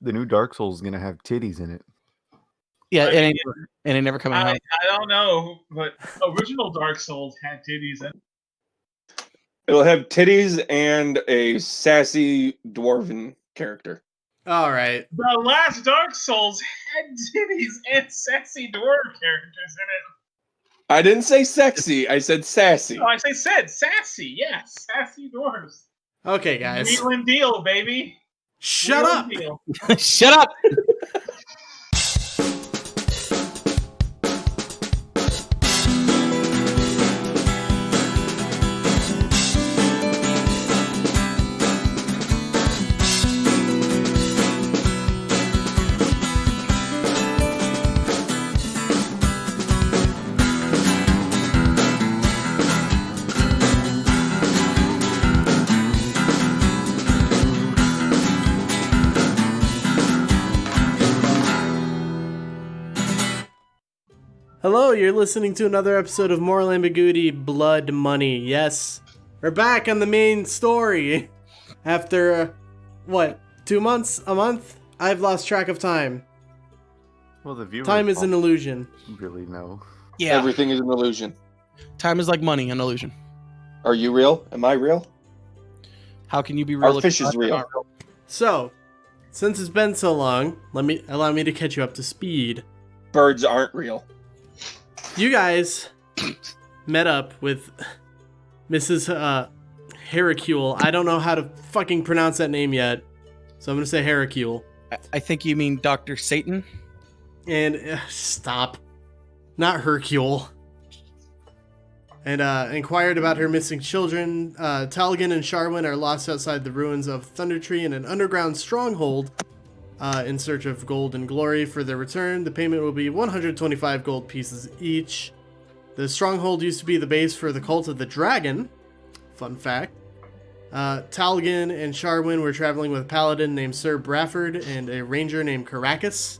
the new Dark Souls is gonna have titties in it. Yeah, and it never coming out. I don't know, but original Dark Souls had titties in it. It'll have titties and a sassy dwarven character. All right. The last Dark Souls had titties and sassy dwarf characters in it. I didn't say sexy. I said sassy. Oh, said sassy. Yeah, sassy dwarves. Okay, guys. Wheel and deal, baby. Shut up. Shut up. Hello, you're listening to another episode of Moral Ambiguity, Blood Money. Yes, we're back on the main story. After, 2 months? A month? I've lost track of time. Well, the viewers Time is an illusion. Really know. Yeah. Everything is an illusion. Time is like money, an illusion. Are you real? Am I real? How can you be real? Our fish is real. So, since it's been so long, allow me to catch you up to speed. Birds aren't real. You guys met up with Mrs. Heracule. I don't know how to fucking pronounce that name yet, so I'm gonna say Heracule. I think you mean Dr. Satan. And stop, not Hercule. And inquired about her missing children. Talgan and Sharwin are lost outside the ruins of Thundertree in an underground stronghold. In search of gold and glory. For their return, the payment will be 125 gold pieces each. The stronghold used to be the base for the Cult of the Dragon. Fun fact. Talgan and Sharwin were traveling with a paladin named Sir Brafford and a ranger named Caracas.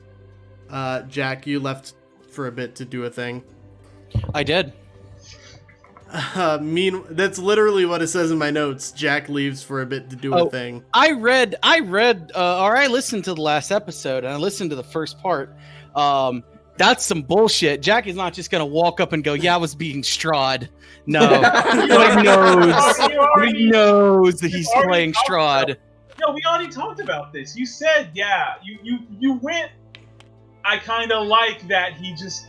Jack, you left for a bit to do a thing. I did. That's literally what it says in my notes. Jack leaves for a bit to do a thing. I listened to the last episode and I listened to the first part. That's some bullshit. Jack is not just gonna walk up and go, "Yeah, I was being Strahd." No, he knows that he's playing Strahd. No, we already talked about this. You said, yeah, you went. I kind of like that he just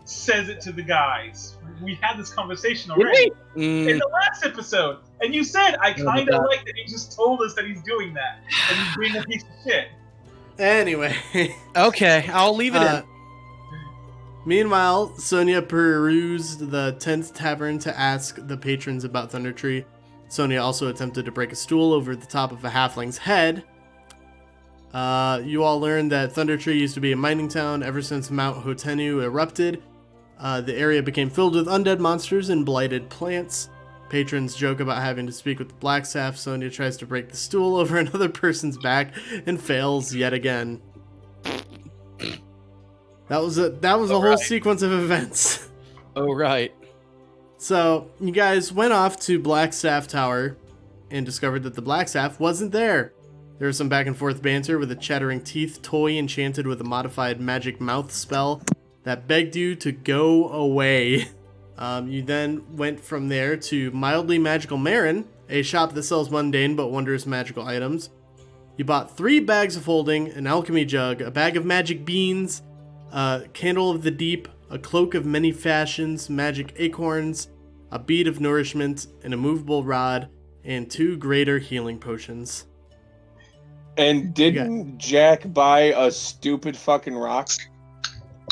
says it to the guys. We had this conversation already in the last episode, and you said, I kind of like that he just told us that he's doing that, and he's being a piece of shit. Anyway. Okay, I'll leave it in. Meanwhile, Sonia perused the 10th tavern to ask the patrons about Thundertree. Sonia also attempted to break a stool over the top of a halfling's head. You all learned that Thundertree used to be a mining town ever since Mount Hotenu erupted. The area became filled with undead monsters and blighted plants. Patrons joke about having to speak with the Blackstaff. Sonia tries to break the stool over another person's back and fails yet again. That was a whole sequence of events. Oh, right. So, you guys went off to Blackstaff Tower and discovered that the Blackstaff wasn't there. There was some back and forth banter with a chattering teeth toy enchanted with a modified magic mouth spell that begged you to go away. You then went from there to Mildly Magical Marin, a shop that sells mundane but wondrous magical items. You bought 3 bags of holding, an alchemy jug, a bag of magic beans, a candle of the deep, a cloak of many fashions, magic acorns, a bead of nourishment, an immovable rod, and 2 greater healing potions. And didn't Jack buy a stupid fucking rock?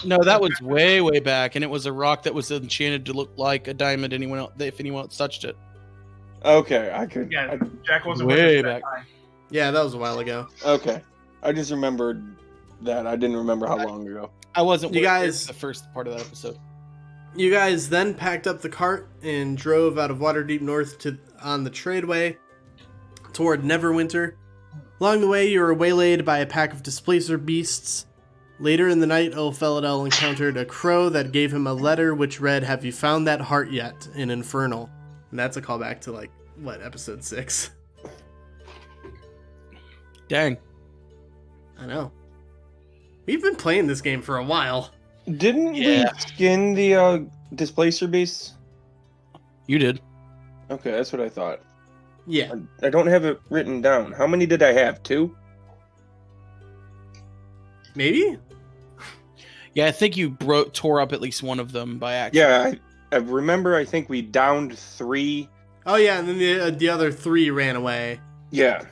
No, that was way, way back, and it was a rock that was enchanted to look like a diamond. If anyone else touched it. Okay, I could. Yeah, Jack wasn't way with us back. that time. Yeah, that was a while ago. Okay, I just remembered that. I didn't remember how long ago. I wasn't. You guys, the first part of that episode. You guys then packed up the cart and drove out of Waterdeep north on the tradeway toward Neverwinter. Along the way, you were waylaid by a pack of displacer beasts. Later in the night, Ilphelodel encountered a crow that gave him a letter which read, "Have you found that heart yet?" in Infernal. And that's a callback to, episode 6. Dang. I know. We've been playing this game for a while. Didn't Yeah. we skin the displacer beasts? You did. Okay, that's what I thought. Yeah. I don't have it written down. How many did I have? 2? Maybe? Yeah, I think you tore up at least one of them by accident. Yeah, I remember. I think we downed 3. Oh, yeah, and then the other 3 ran away. Yeah,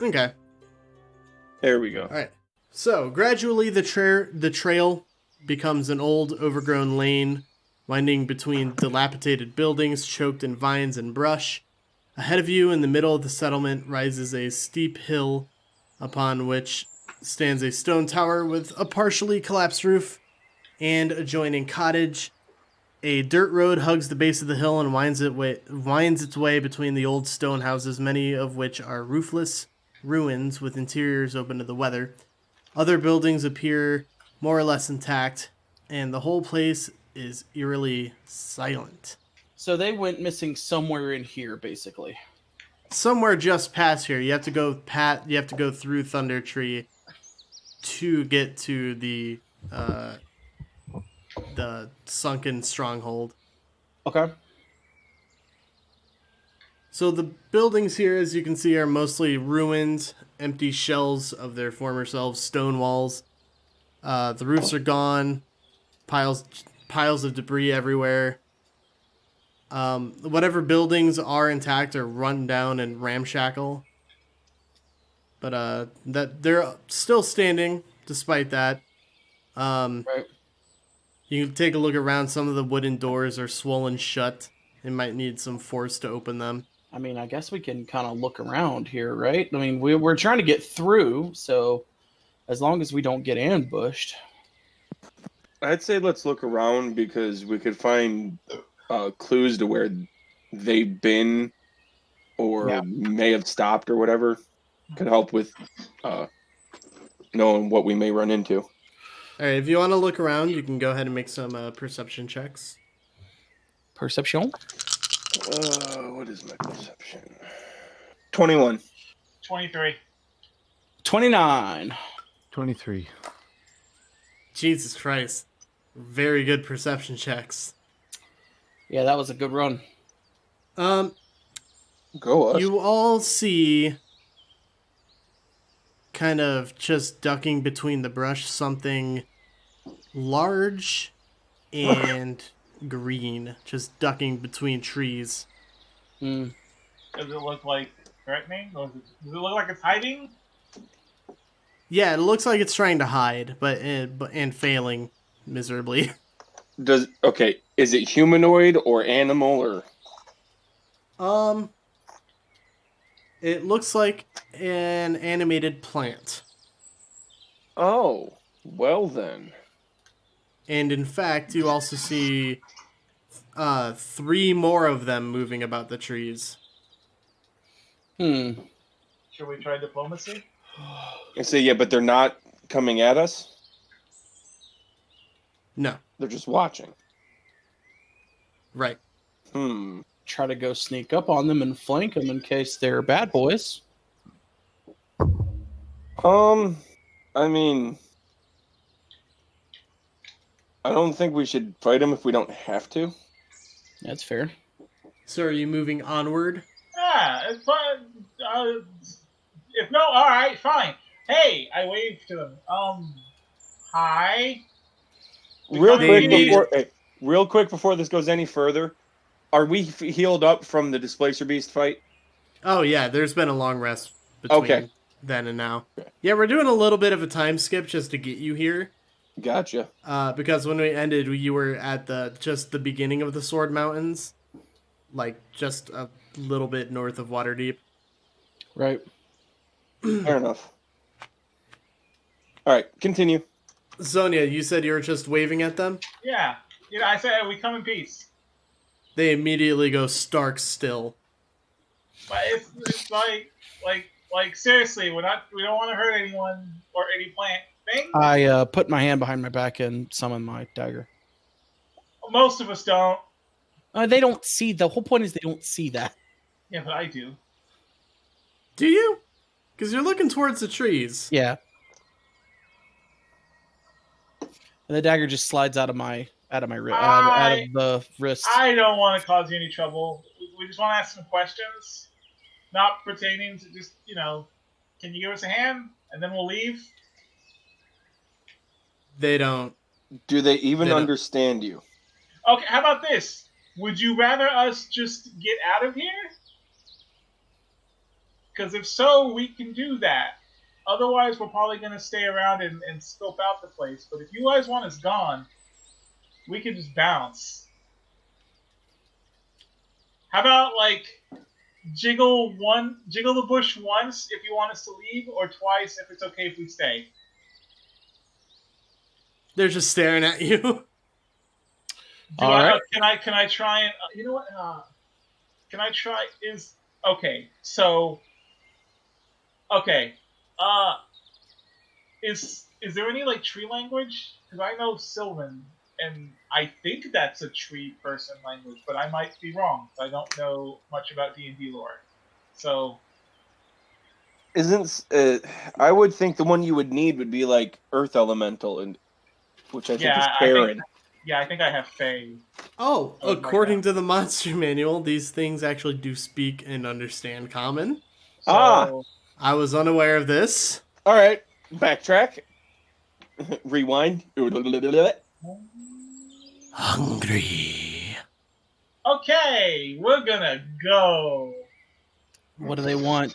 Okay. there we go. All right. So, gradually the trail becomes an old, overgrown lane, winding between dilapidated buildings choked in vines and brush. Ahead of you, in the middle of the settlement, rises a steep hill upon which stands a stone tower with a partially collapsed roof and adjoining cottage. A dirt road hugs the base of the hill and winds its way between the old stone houses, many of which are roofless ruins with interiors open to the weather. Other buildings appear more or less intact, and the whole place is eerily silent. So they went missing somewhere in here, basically. Somewhere just past here, you have to go through Thundertree to get to the sunken stronghold. Okay. So the buildings here, as you can see, are mostly ruined, empty shells of their former selves, stone walls. The roofs are gone, piles of debris everywhere. Whatever buildings are intact are run down and ramshackle. But that they're still standing despite that. Right. You can take a look around. Some of the wooden doors are swollen shut. It might need some force to open them. I mean, I guess we can kind of look around here, right? I mean, we're trying to get through, so as long as we don't get ambushed. I'd say let's look around because we could find clues to where they've been or may have stopped or whatever. Could help with knowing what we may run into. All right, if you want to look around, you can go ahead and make some perception checks. Perception? What is my perception? 21. 23. 29. 23. Jesus Christ. Very good perception checks. Yeah, that was a good run. Go us. You all see, kind of just ducking between the brush, something large and green, just ducking between trees. Hmm. Does it look like threatening? Does it look like it's hiding? Yeah, it looks like it's trying to hide, but failing miserably. Is it humanoid or animal or? It looks like an animated plant. Oh, well then. And in fact, you also see 3 more of them moving about the trees. Hmm. Should we try diplomacy? I say yeah, but they're not coming at us. No, They're just watching. right. Try to go sneak up on them and flank them in case they're bad boys. I mean, I don't think we should fight them if we don't have to. That's fair. So are you moving onward? Ah, it's fine. If no, all right, fine. Hey, I waved to them. Hi. Real quick before this goes any further, are we healed up from the displacer beast fight? Oh yeah, there's been a long rest between then and now. Okay. Yeah, we're doing a little bit of a time skip just to get you here. Gotcha. Because when we ended, you were at just the beginning of the Sword Mountains, like just a little bit north of Waterdeep. Right. Fair enough. All right, continue. Sonia, you said you were just waving at them? Yeah. I said we come in peace. They immediately go stark still. But it's like seriously, we don't want to hurt anyone or any plant thing. I put my hand behind my back and summon my dagger. Most of us don't. They don't see. The whole point is they don't see that. Yeah, but I do. Do you? Because you're looking towards the trees. Yeah. And the dagger just slides out of my out of the wrist. I don't want to cause you any trouble. We just want to ask some questions, not pertaining to just, can you give us a hand and then we'll leave? They don't. Do they even They don't. understand you? Okay, how about this? Would you rather us just get out of here? Because if so, we can do that. Otherwise, we're probably going to stay around and scope out the place. But if you guys want us gone, we can just bounce. How about, jiggle the bush once if you want us to leave, or twice if it's okay if we stay? They're just staring at you. All right. Can I try and... you know what? Can I try... Okay, so... Okay. Is there any tree language? Because I know Sylvan, and I think that's a tree person language, but I might be wrong. I don't know much about D&D lore. So I would think the one you would need would be Earth Elemental, and which I think is Karen. I think I have Fae. Oh, according to the monster manual, these things actually do speak and understand common. So, I was unaware of this. All right, backtrack. Rewind. Hungry. Okay, we're gonna go. What do they want?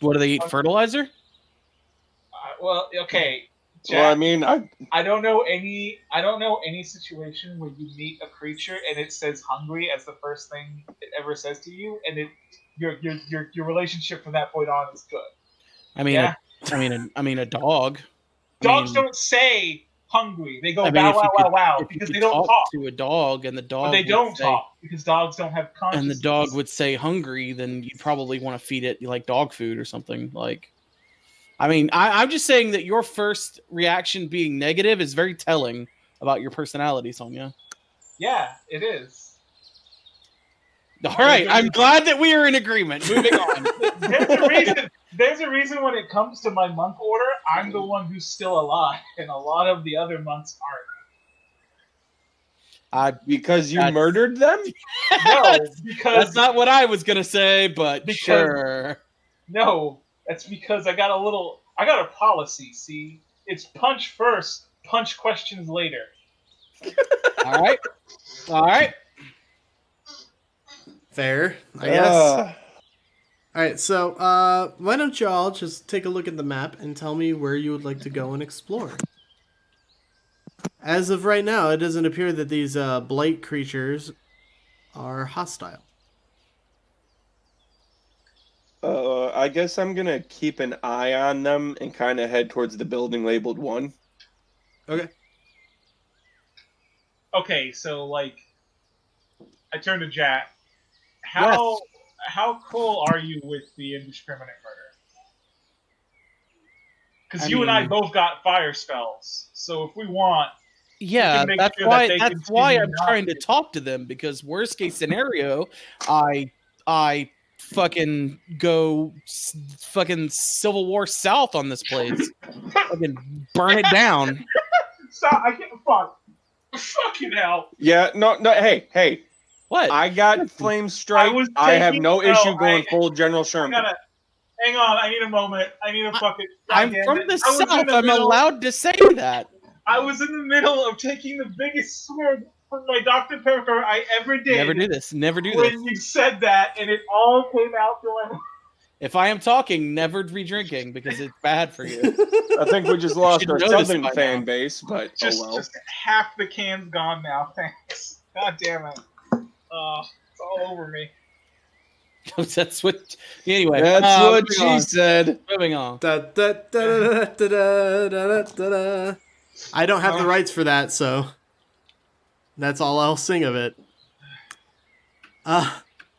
What do they eat? Fertilizer? Well, okay. Jack, Well, I mean, I don't know any situation where you meet a creature and it says hungry as the first thing it ever says to you, and your relationship from that point on is good. I mean, Yeah. I mean, a dog. Dogs don't say hungry; they go I mean, wow if you wow could- wow wow if you because could they don't talk. to a dog, and the dog But they would don't say- talk because dogs don't have consciousness. and the dog would say hungry, then you probably want to feed it dog food or something. I mean, I'm just saying that your first reaction being negative is very telling about your personality, Sonia. Yeah, it is. All right, I'm glad that we are in agreement. Moving on. There's a reason when it comes to my monk order, I'm the one who's still alive, and a lot of the other monks aren't. because you murdered them? No, because That's not what I was gonna say, but Because- sure. No, that's because I got a policy, see? It's punch first, punch questions later. All right. Fair, I guess. All right, so why don't you all just take a look at the map and tell me where you would like to go and explore? As of right now, it doesn't appear that these blight creatures are hostile. I guess I'm gonna keep an eye on them and kind of head towards the building labeled 1. Okay. Okay, so I turn to Jack. How cool are you with the indiscriminate murder? Because you and I both got fire spells, so if we want, Yeah, make that's sure why. that they That's why continue I'm not trying to talk to them, because worst case scenario, I fucking go fucking Civil War South on this place, fucking burn it down. Stop! I can't. Fucking hell! Yeah, no. Hey. What? I got flame strike. I have no issue going full General Sherman. Hang on, I need a moment. I need a fucking. I'm goddamn from it. the I was in South. the I'm middle- allowed to say that. I was in the middle of taking the biggest sword from my Dr. Pepper I ever did. Never do this. Never do this. When you said that, and it all came out through my. If I am talking, never be drinking because it's bad for you. I think we just lost should our know this Southern by fan now. base, but Just oh well. half the can's gone now. Thanks. God damn it. It's all over me. That's what. Anyway, That's what moving she on. said. Moving on. Da, da, da, da, da, da, da, da, da. I don't have the rights for that, so that's all I'll sing of it.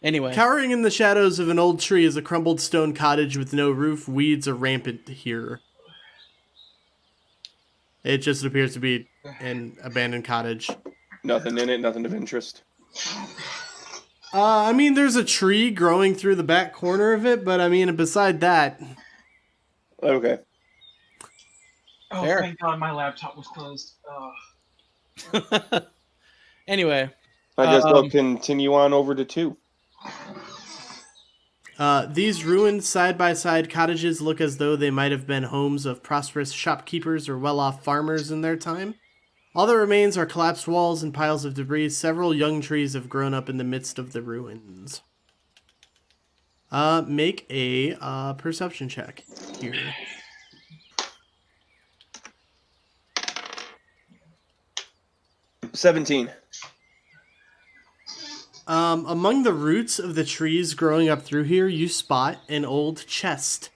Anyway, Cowering in the shadows of an old tree is a crumbled stone cottage with no roof. Weeds are rampant here. It just appears to be an abandoned cottage. Nothing in it, nothing of interest. I mean, there's a tree growing through the back corner of it, but I mean, beside that, Okay. Oh, Fair. thank God my laptop was closed. Anyway, I guess they'll continue on over to 2. These ruined side-by-side cottages look as though they might have been homes of prosperous shopkeepers or well-off farmers in their time. All that remains are collapsed walls and piles of debris. Several young trees have grown up in the midst of the ruins. Make a perception check here. 17. Among the roots of the trees growing up through here, you spot an old chest.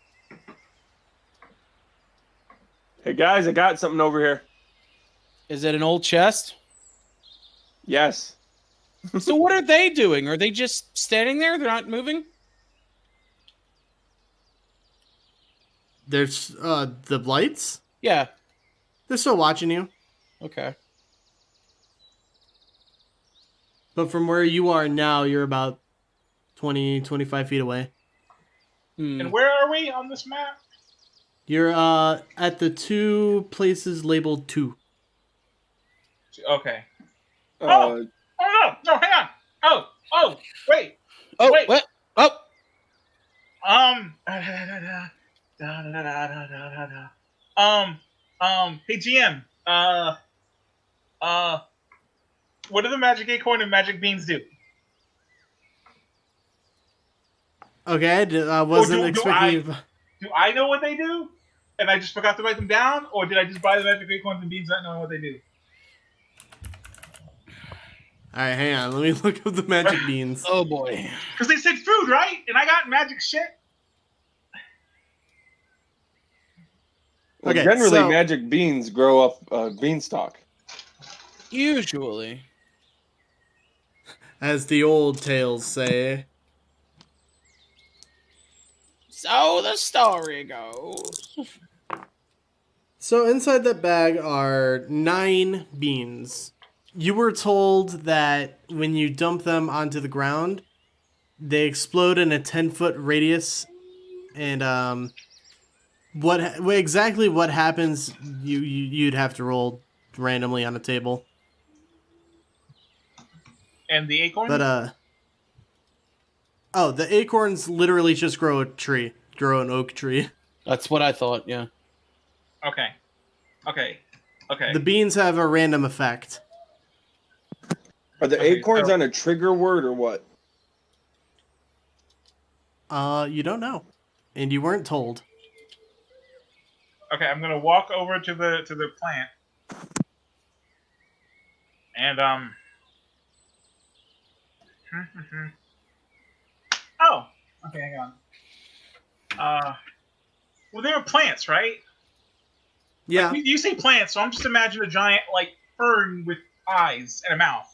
Hey guys, I got something over here. is it an old chest? Yes. So what are they doing? Are they just standing there? They're not moving? There's the Blights. Yeah. They're still watching you. Okay. But from where you are now, you're about 20, 25 feet away. And where are we on this map? You're at the 2 places labeled 2. Okay. Uh, Oh no! No, hang on. Oh, wait. Oh, Wait. what? Oh, Hey GM. What do the magic acorn and magic beans do? Okay, I wasn't do expecting you. Do I know what they do? And I just forgot to write them down, or did I just buy the magic acorns and beans not knowing what they do? All right, hang on. Let me look up the magic beans. oh boy. Because they said food, right? And I got magic shit. well, Okay, generally, so- magic beans grow up beanstalk. Usually. As the old tales say. So the story goes. So inside that bag are 9 beans. You were told that when you dump them onto the ground, they explode in a 10-foot radius, and exactly what happens, you'd have to roll randomly on a table. And the acorn? But the acorns literally just grow an oak tree. That's what I thought, yeah. Okay. The beans have a random effect. Are the Okay, acorns so- on a trigger word or what? You don't know, and you weren't told. Okay, I'm gonna walk over to the plant. And Oh, okay, hang on. Well, they were plants, right? Yeah. You say plants, so I'm just imagining a giant like fern with eyes and a mouth.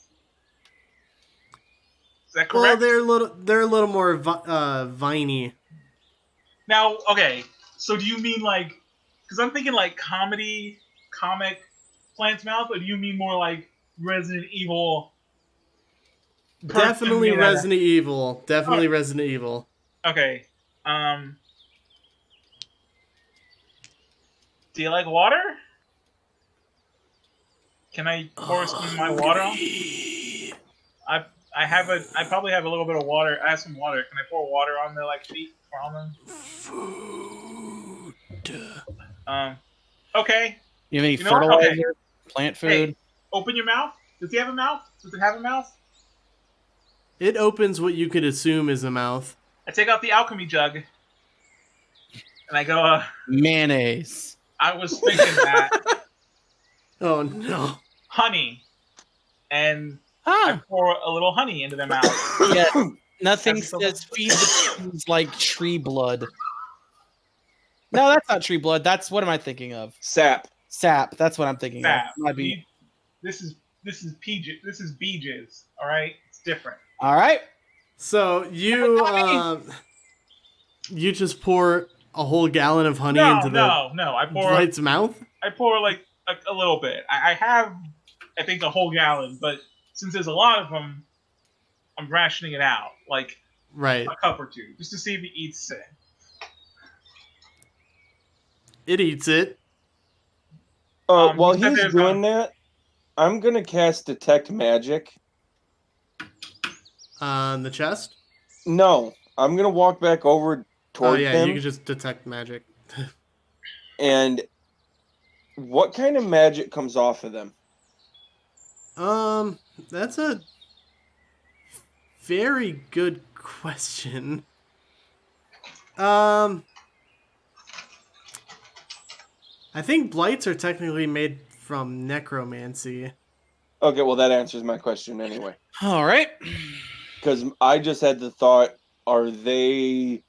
Is that correct? Well, they're a little more viney. Now, okay, so do you mean like? Because I'm thinking like comic plant's mouth, or do you mean more like Resident Evil? Definitely person Resident Evil. Definitely Resident Evil. Okay. Do you like water? Can I pour some of my water on? I probably have a little bit of water. I have some water. Can I pour water on their like feet or on them? Food. Okay. You have any You know what? fertilizer? Okay. Plant food? Hey, open your mouth. Does he have a mouth? Does it have a mouth? It opens what you could assume is a mouth. I take out the alchemy jug. And I go, Mayonnaise. I was thinking that. Oh no. Honey. And I Ah, pour a little honey into their mouth. yeah. Nothing That's so says feed the beans like tree blood. No, that's not tree blood. That's what am I thinking of? Sap. Sap. That's what I'm thinking Sap. of. Might be. This is bee jizz. All right, it's different. All right. So you just pour a whole gallon of honey into the No. I Blight's mouth? pour like a little bit. I have, I think, a whole gallon, but since there's a lot of them, I'm rationing it out, like Right. a cup or two, just to see if he eats it. It eats it. While you said he's there's doing that, I'm gonna cast Detect Magic. On the chest? No, I'm gonna walk back over towards you them. can just detect magic. And what kind of magic comes off of them? That's a very good question. I think blights are technically made from necromancy. Okay, well that answers my question anyway. All right. Because I just had the thought, are they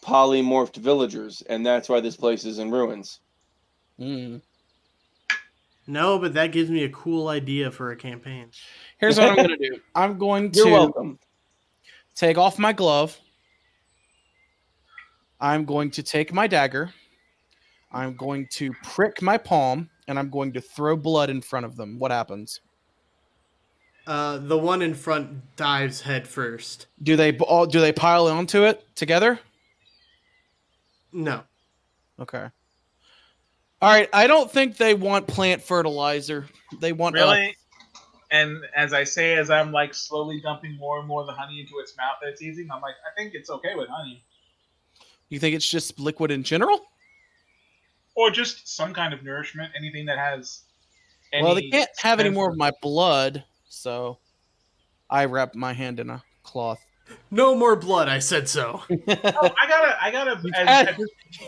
polymorphed villagers? And that's why this place is in ruins. Mm. No, but that gives me a cool idea for a campaign. Here's what I'm going to do. I'm going You're to welcome. take off my glove. I'm going to take my dagger. I'm going to prick my palm, and I'm going to throw blood in front of them. What happens? The one in front dives head first. Do they pile onto it together? No. Okay. All right. I don't think they want plant fertilizer. They want really. And as I say, as I'm like slowly dumping more and more of the honey into its mouth that it's eating, I'm like, I think it's okay with honey. You think it's just liquid in general? Or just some kind of nourishment, anything that has any... Well, they can't have any more of my blood, so I wrap my hand in a cloth. No more blood, I said so. I gotta.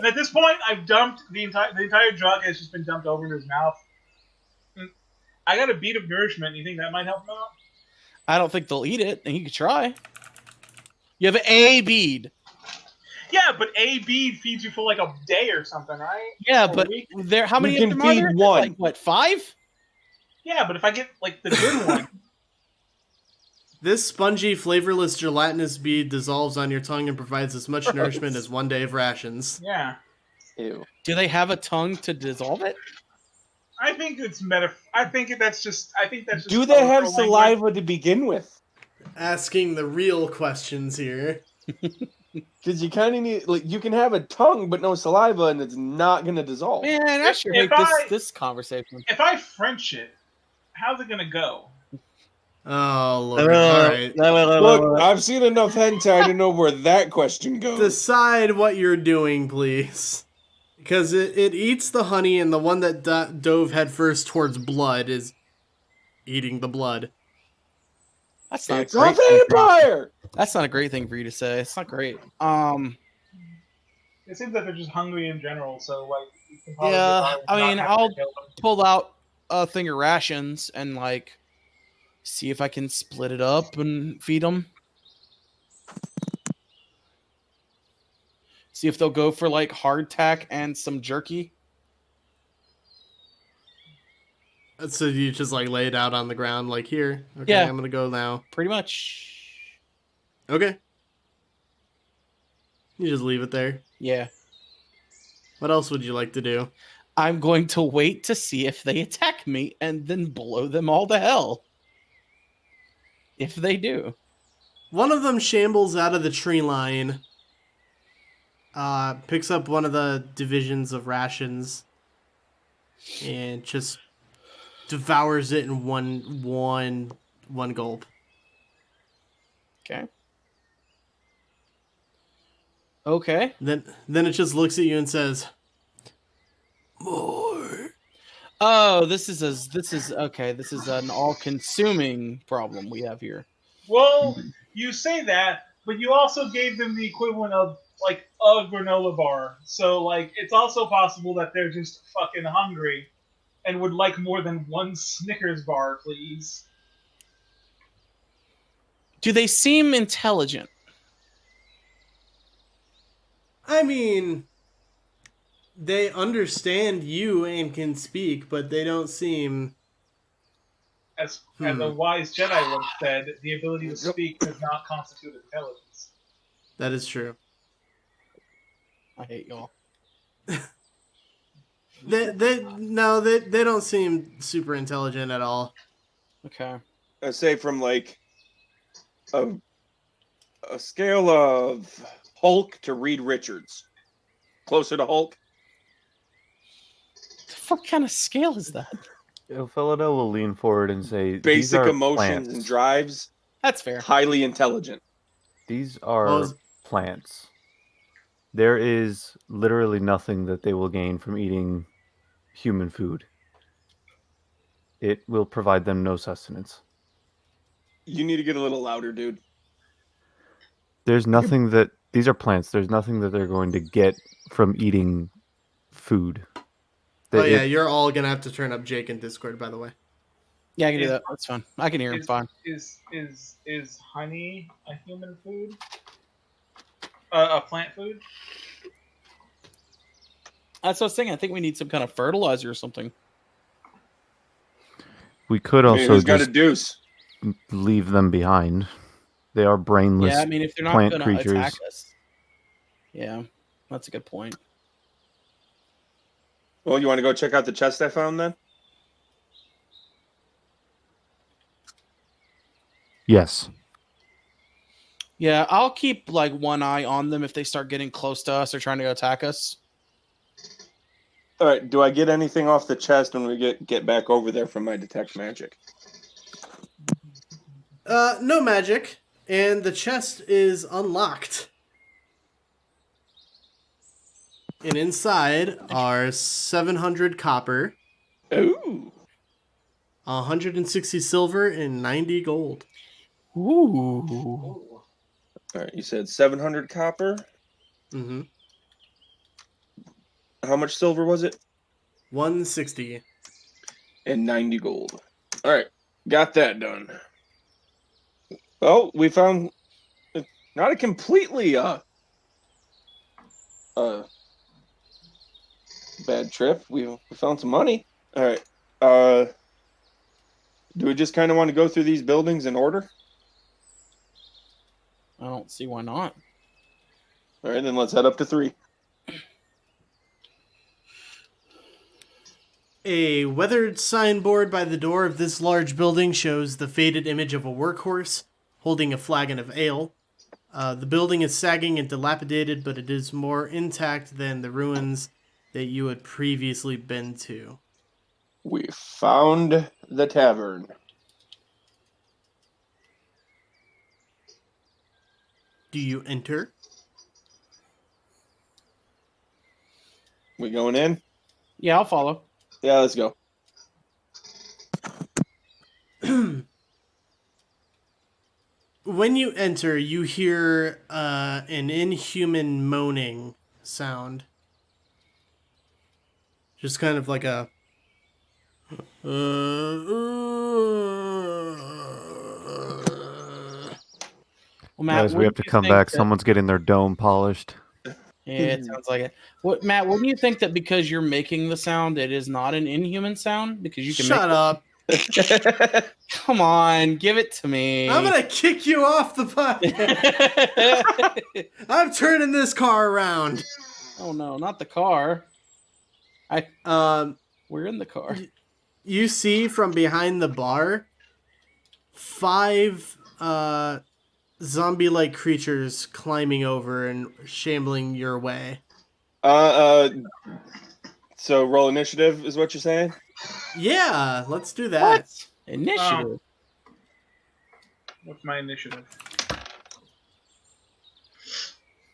At this point, I've dumped the entire jug has just been dumped over into his mouth. I got a bead of nourishment. You think that might help him out? I don't think they'll eat it, and you could try. You have a bead. Yeah, but a bead feeds you for like a day or something, right? Yeah, but how many You of can them are feed there? one. Like what, 5? Yeah, but if I get like the good one. This spongy, flavorless, gelatinous bead dissolves on your tongue and provides as much nourishment as 1 day of rations. Yeah. Ew. Do they have a tongue to dissolve it? I think it's I think that's just. Do they have saliva to begin with? Asking the real questions here. Because you kind of need, like, you can have a tongue but no saliva, and it's not gonna dissolve. Man, I should make this conversation. If I French it, how's it gonna go? Oh, Lord. All right. Look, I've seen enough hentai to know where that question goes. Decide what you're doing, please. Because it eats the honey, and the one that dove headfirst towards blood is eating the blood. That's not It's a a great vampire! That's not a great thing for you to say. It's not great. It seems like they're just hungry in general, so like. You can probably Yeah, get by I mean, not having I'll to kill them. pull out a thing of rations and like see if I can split it up and feed them. See if they'll go for like hardtack and some jerky. So you just like lay it out on the ground, like, here. Okay, Yeah. I'm gonna go now. Pretty much. Okay. You just leave it there. Yeah. What else would you like to do? I'm going to wait to see if they attack me and then blow them all to hell. If they do. One of them shambles out of the tree line, picks up one of the divisions of rations, and just devours it in one gulp. Okay. Okay. Then it just looks at you and says, "More." Oh, this is okay. This is an all-consuming problem we have here. Well, you say that, but you also gave them the equivalent of like a granola bar. So like, it's also possible that they're just fucking hungry and would like more than one Snickers bar, please. Do they seem intelligent? I mean, they understand you and can speak, but they don't seem... As a wise Jedi once said, the ability to speak does not constitute intelligence. That is true. I hate y'all. They don't seem super intelligent at all. Okay. I say from like a scale of Hulk to Reed Richards. Closer to Hulk? fuck kind of scale is that? Ilphelodel will lean forward and say, "These Basic are emotions plants. and drives. That's fair. Highly intelligent. These are Well, plants. There is literally nothing that they will gain from eating human food. It will provide them no sustenance. You need to get a little louder, dude. There's nothing that these are plants. There's nothing that they're going to get from eating food. Oh yeah, you're all gonna have to turn up Jake in Discord, by the way. Yeah, I can do that. That's fine. I can hear him fine. Is honey a human food? A plant food? That's what I was saying. I think we need some kind of fertilizer or something. We could I mean, also who's got a just deuce? leave them behind. They are brainless Yeah, I mean, if they're not plant going to creatures. attack us. Yeah, that's a good point. Well, you want to go check out the chest I found then? Yes. Yeah, I'll keep like one eye on them if they start getting close to us or trying to attack us. All right. Do I get anything off the chest when we get back over there from my detect magic? No magic, and the chest is unlocked. And inside are 700 copper, Ooh. 160 silver, and 90 gold. Ooh. All right. You said 700 copper. Mm-hmm. How much silver was it? 160. And 90 gold. All right. Got that done. Well, we found not a completely bad trip. We found some money. All right. Do we just kind of want to go through these buildings in order? I don't see why not. All right, then let's head up to 3. A weathered signboard by the door of this large building shows the faded image of a workhorse holding a flagon of ale. The building is sagging and dilapidated, but it is more intact than the ruins that you had previously been to. We found the tavern. Do you enter? We going in? Yeah, I'll follow. Yeah, let's go. When you enter, you hear an inhuman moaning sound. Just kind of like a... Well, Matt, Guys, we have to come back. Someone's getting their dome polished. Yeah, it sounds like it. What, Matt? Wouldn't you think that because you're making the sound, it is not an inhuman sound? Because you can Shut up. Come on, give it to me. I'm going to kick you off the podcast. I'm turning this car around. Oh, no, not the car. We're in the car. You see from behind the bar 5 zombie-like creatures climbing over and shambling your way. So roll initiative is what you're saying? Yeah, let's do that. What? Initiative. What's my initiative?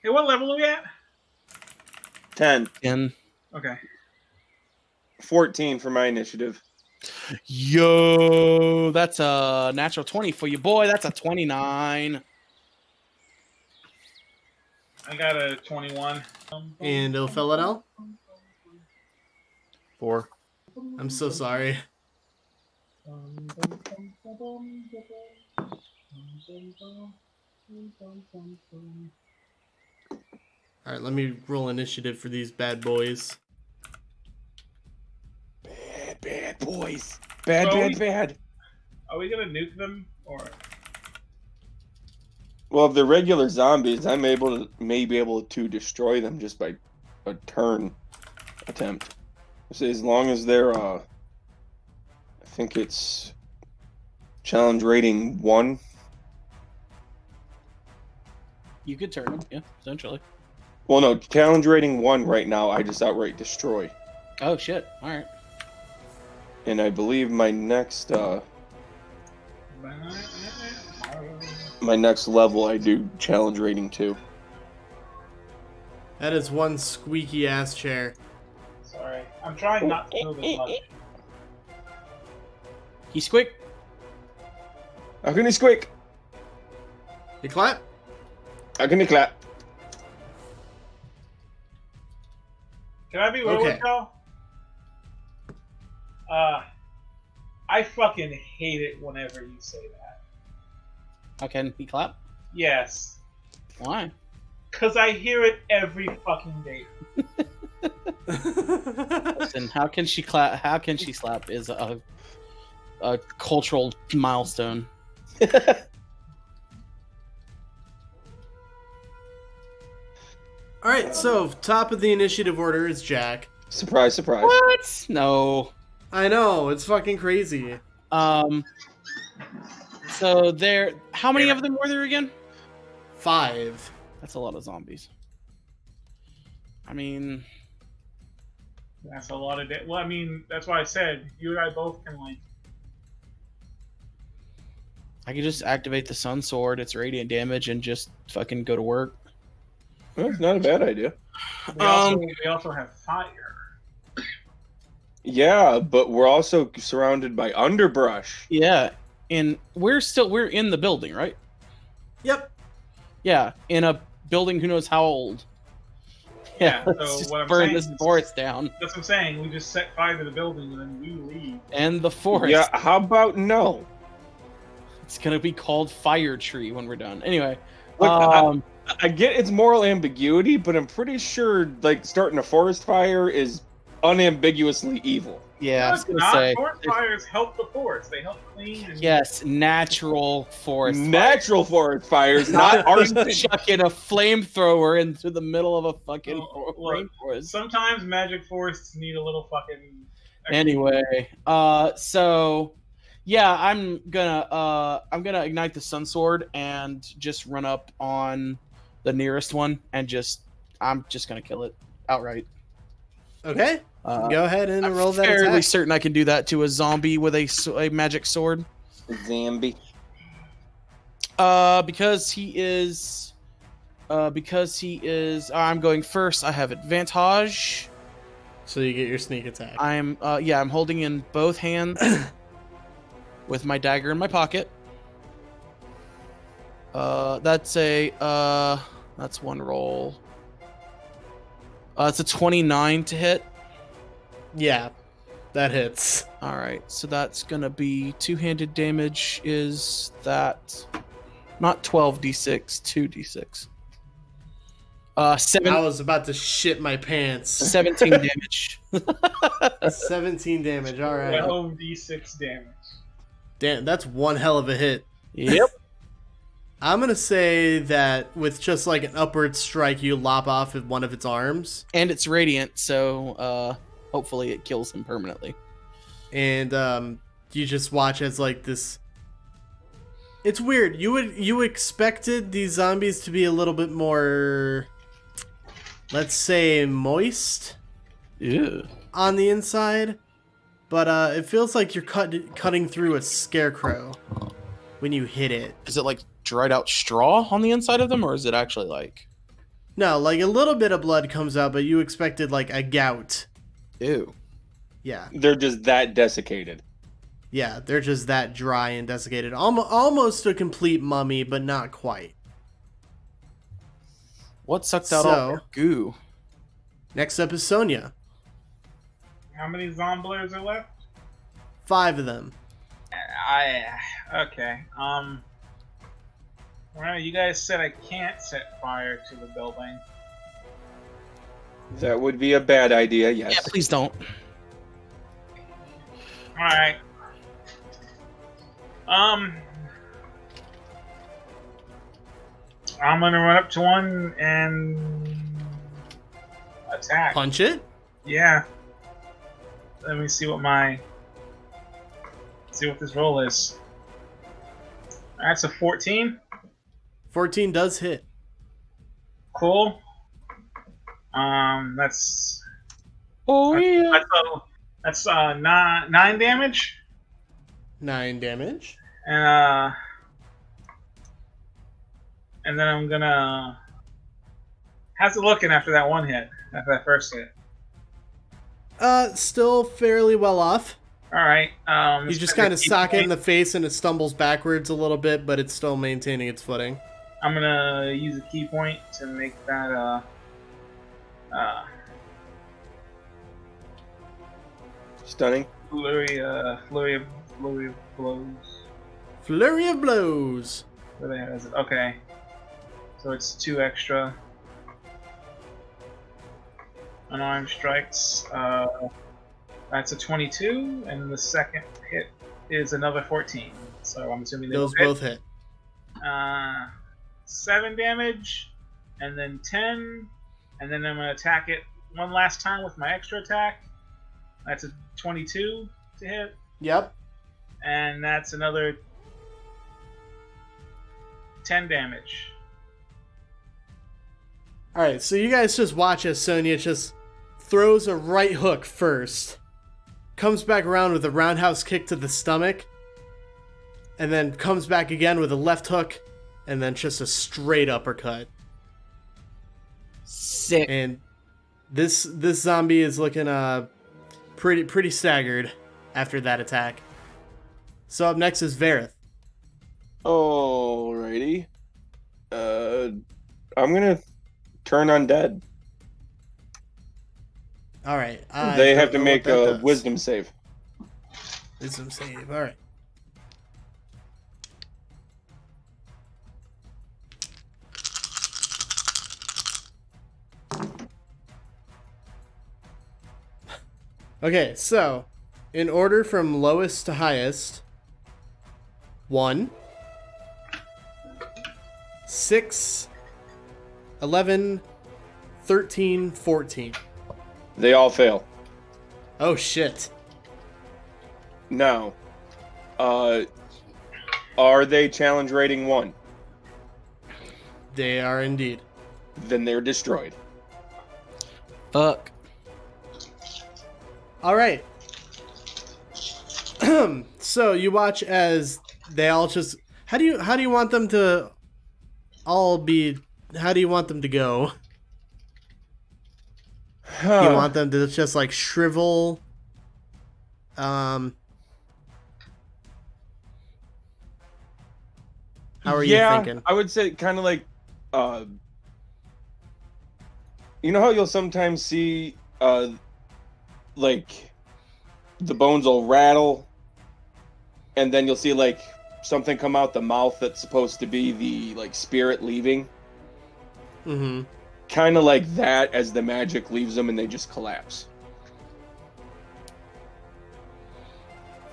Hey, what level are we at? 10. 10. Okay. 14 for my initiative. Yo, that's a natural 20 for you, boy. That's a 29. I got a 21. And Ilphelodel? 4. I'm so sorry. Alright, let me roll initiative for these bad boys. Bad boys. Bad. Are we gonna nuke them or? Well, if they're regular zombies, I may be able to destroy them just by a turn attempt. So as long as they're, I think it's challenge rating 1. You could turn them, yeah, essentially. Well, no, challenge rating 1 right now. I just outright destroy. Oh shit! All right. And I believe my next level I do challenge rating 2. That is one squeaky ass chair. Sorry, I'm trying not to move as much. He's quick. How can he squeak? You clap? How can he clap? Can I be real with y'all? I fucking hate it whenever you say that. How can he clap? Yes. Why? Because I hear it every fucking day. Listen, how can she clap? How can she slap? Is a cultural milestone. All right, so top of the initiative order is Jack. Surprise, surprise. What? No. I know, it's fucking crazy. So there. How many of them were there again? 5. That's a lot of zombies. I mean, That's a lot of day. Well, I mean, that's why I said you and I both can like. I could just activate the Sun Sword. It's radiant damage and just fucking go to work. Well, it's not a bad idea. We also have fire. Yeah, but we're also surrounded by underbrush. Yeah, and we're in the building, right? Yep. Yeah, in a building who knows how old. Yeah, let's so just what I'm burn saying this is- forest down. That's what I'm saying. We just set fire to the building and then we leave. And the forest. Yeah, how about no? It's gonna be called Fire Tree when we're done. Anyway, Look, I get its moral ambiguity, but I'm pretty sure like starting a forest fire is unambiguously evil. yeah, I No, was it's gonna not. say. Forest fires help the forest. They help clean. And Yes, natural forest. Natural forest fires, not arson. Chucking a flamethrower into the middle of a fucking Look, rainforest. sometimes magic forests need a little fucking. Anyway, so yeah, I'm gonna ignite the Sun Sword and just run up on the nearest one and I'm just gonna kill it outright. Okay. Go ahead and I'm roll that fairly attack. certain I can do that to a zombie with a magic sword. Zambi. Because he is, I'm going first. I have advantage. So you get your sneak attack. I'm holding in both hands with my dagger in my pocket. That's one roll. It's a 29 to hit. Yeah, that hits. All right, so that's gonna be two-handed damage. Is that not 12d6, 2d6? I was about to shit my pants. 17 damage. 17 damage. All right. 12d6 damage. Damn, that's one hell of a hit. Yep. I'm gonna say that with just like an upward strike, you lop off of one of its arms, And it's radiant, so hopefully it kills him permanently. and you just watch as like this. It's weird. You expected these zombies to be a little bit more, let's say, moist Yeah. on the inside, but it feels like you're cutting through a scarecrow when you hit it. Is it like dried out straw on the inside of them, or is it actually like... No, like a little bit of blood comes out, but you expected like a gout. Ew. Yeah. They're just that desiccated. Yeah, they're just that dry and desiccated. Almost a complete mummy, but not quite. What sucked out all So- their goo? Next up is Sonia. How many zomblers are left? 5 of them. Okay. Well, you guys said I can't set fire to the building. That would be a bad idea, yes. Yeah, please don't. Alright. I'm gonna run up to one and attack. Punch it? Yeah. Let me see what this roll is. That's a 14. 14 does hit. Cool. That's Oh yeah. That's 9 damage. 9 damage. And then I'm gonna. How's it looking after that one hit? After that first hit? Still fairly well off. All right. You just kind of sock it in the face and it stumbles backwards a little bit, but it's still maintaining its footing. I'm gonna use a key point to make that Stunning. flurry of blows. Flurry of blows. Where the hell is it? Okay. So it's 2 extra. Unarmed strikes. That's a 22, and the second hit is another 14. So I'm assuming they Those both hit. 7 damage, and then 10, and then I'm going to attack it one last time with my extra attack. That's a 22 to hit, Yep. and that's another 10 damage. Alright, so you guys just watch as Sonia just throws a right hook first, comes back around with a roundhouse kick to the stomach, and then comes back again with a left hook, and then just a straight uppercut. Sick. And this zombie is looking pretty staggered after that attack. So up next is Varroth. Alrighty. I'm gonna turn undead. Alright. They have to make a wisdom save. Wisdom save, alright. Okay, so in order from lowest to highest: 1, 6, 11, 13, 14. They all fail. Oh shit. Now, are they challenge rating 1? They are indeed. Then they're destroyed. Fuck. Alright. So you watch as they all just how do you want them to all be how do you want them to go? Do you want them to just like shrivel? How are you thinking? I would say kind of like, you know how you'll sometimes see, like, the bones will rattle, and then you'll see like something come out the mouth that's supposed to be the like spirit leaving. Mm-hmm. Kind of like that as the magic leaves them and they just collapse.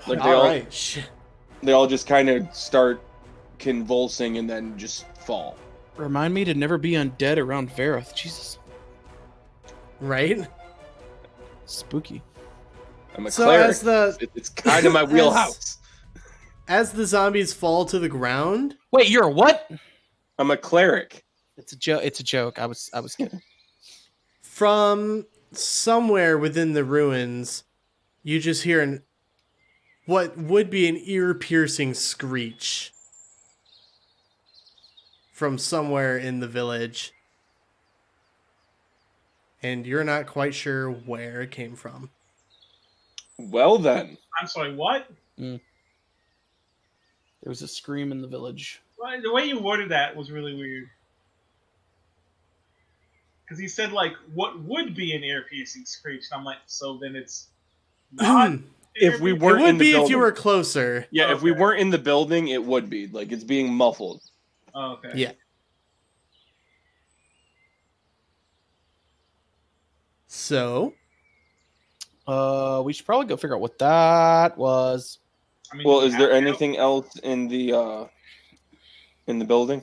Like they all just kind of start convulsing and then just fall. Remind me to never be undead around Varroth. Jesus. Right? Spooky. I'm a So cleric. as the It's kind of my wheelhouse. as the zombies fall to the ground, Wait, you're a what? I'm a cleric. It's a joke. It's a joke. I was kidding. from somewhere within the ruins, you just hear what would be an ear-piercing screech from somewhere in the village. And you're not quite sure where it came from. Well then. I'm sorry, what? There was a scream in the village. Well, the way you worded that was really weird. Because he said, like, what would be an ear-piercing screech? And I'm like, so then it's not... If we It weren't in would the be building. if you were closer. Yeah, Okay. if we weren't in the building, it would be. Like, it's being muffled. Oh, okay. Yeah. So, We should probably go figure out what that was. I mean, Well, you is there have to. anything else in the building?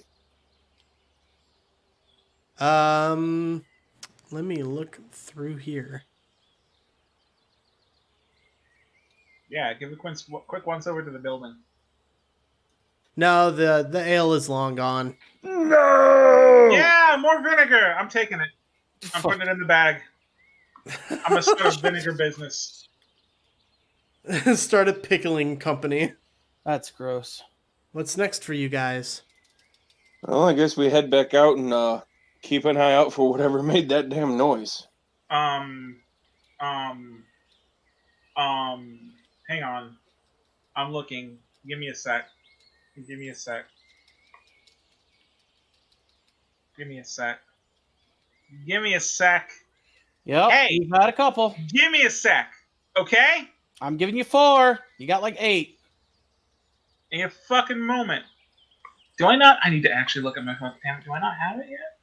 let me look through here. Yeah, give a quick once over to the building. No, the ale is long gone. No! Yeah, more vinegar! I'm taking it. I'm Fuck. putting it in the bag. I'm gonna start a vinegar business. Start a pickling company. That's gross. What's next for you guys? Well, I guess we head back out and keep an eye out for whatever made that damn noise. Um, um, hang on. I'm looking. Give me a sec. Give me a sec. Give me a sec. Give me a sec. Yep. Hey! You've had a couple. Give me a sec. Okay? I'm giving you 4. You got like 8. In a fucking moment. Do I not? I need to actually look at my phone. Damn, do I not have it yet?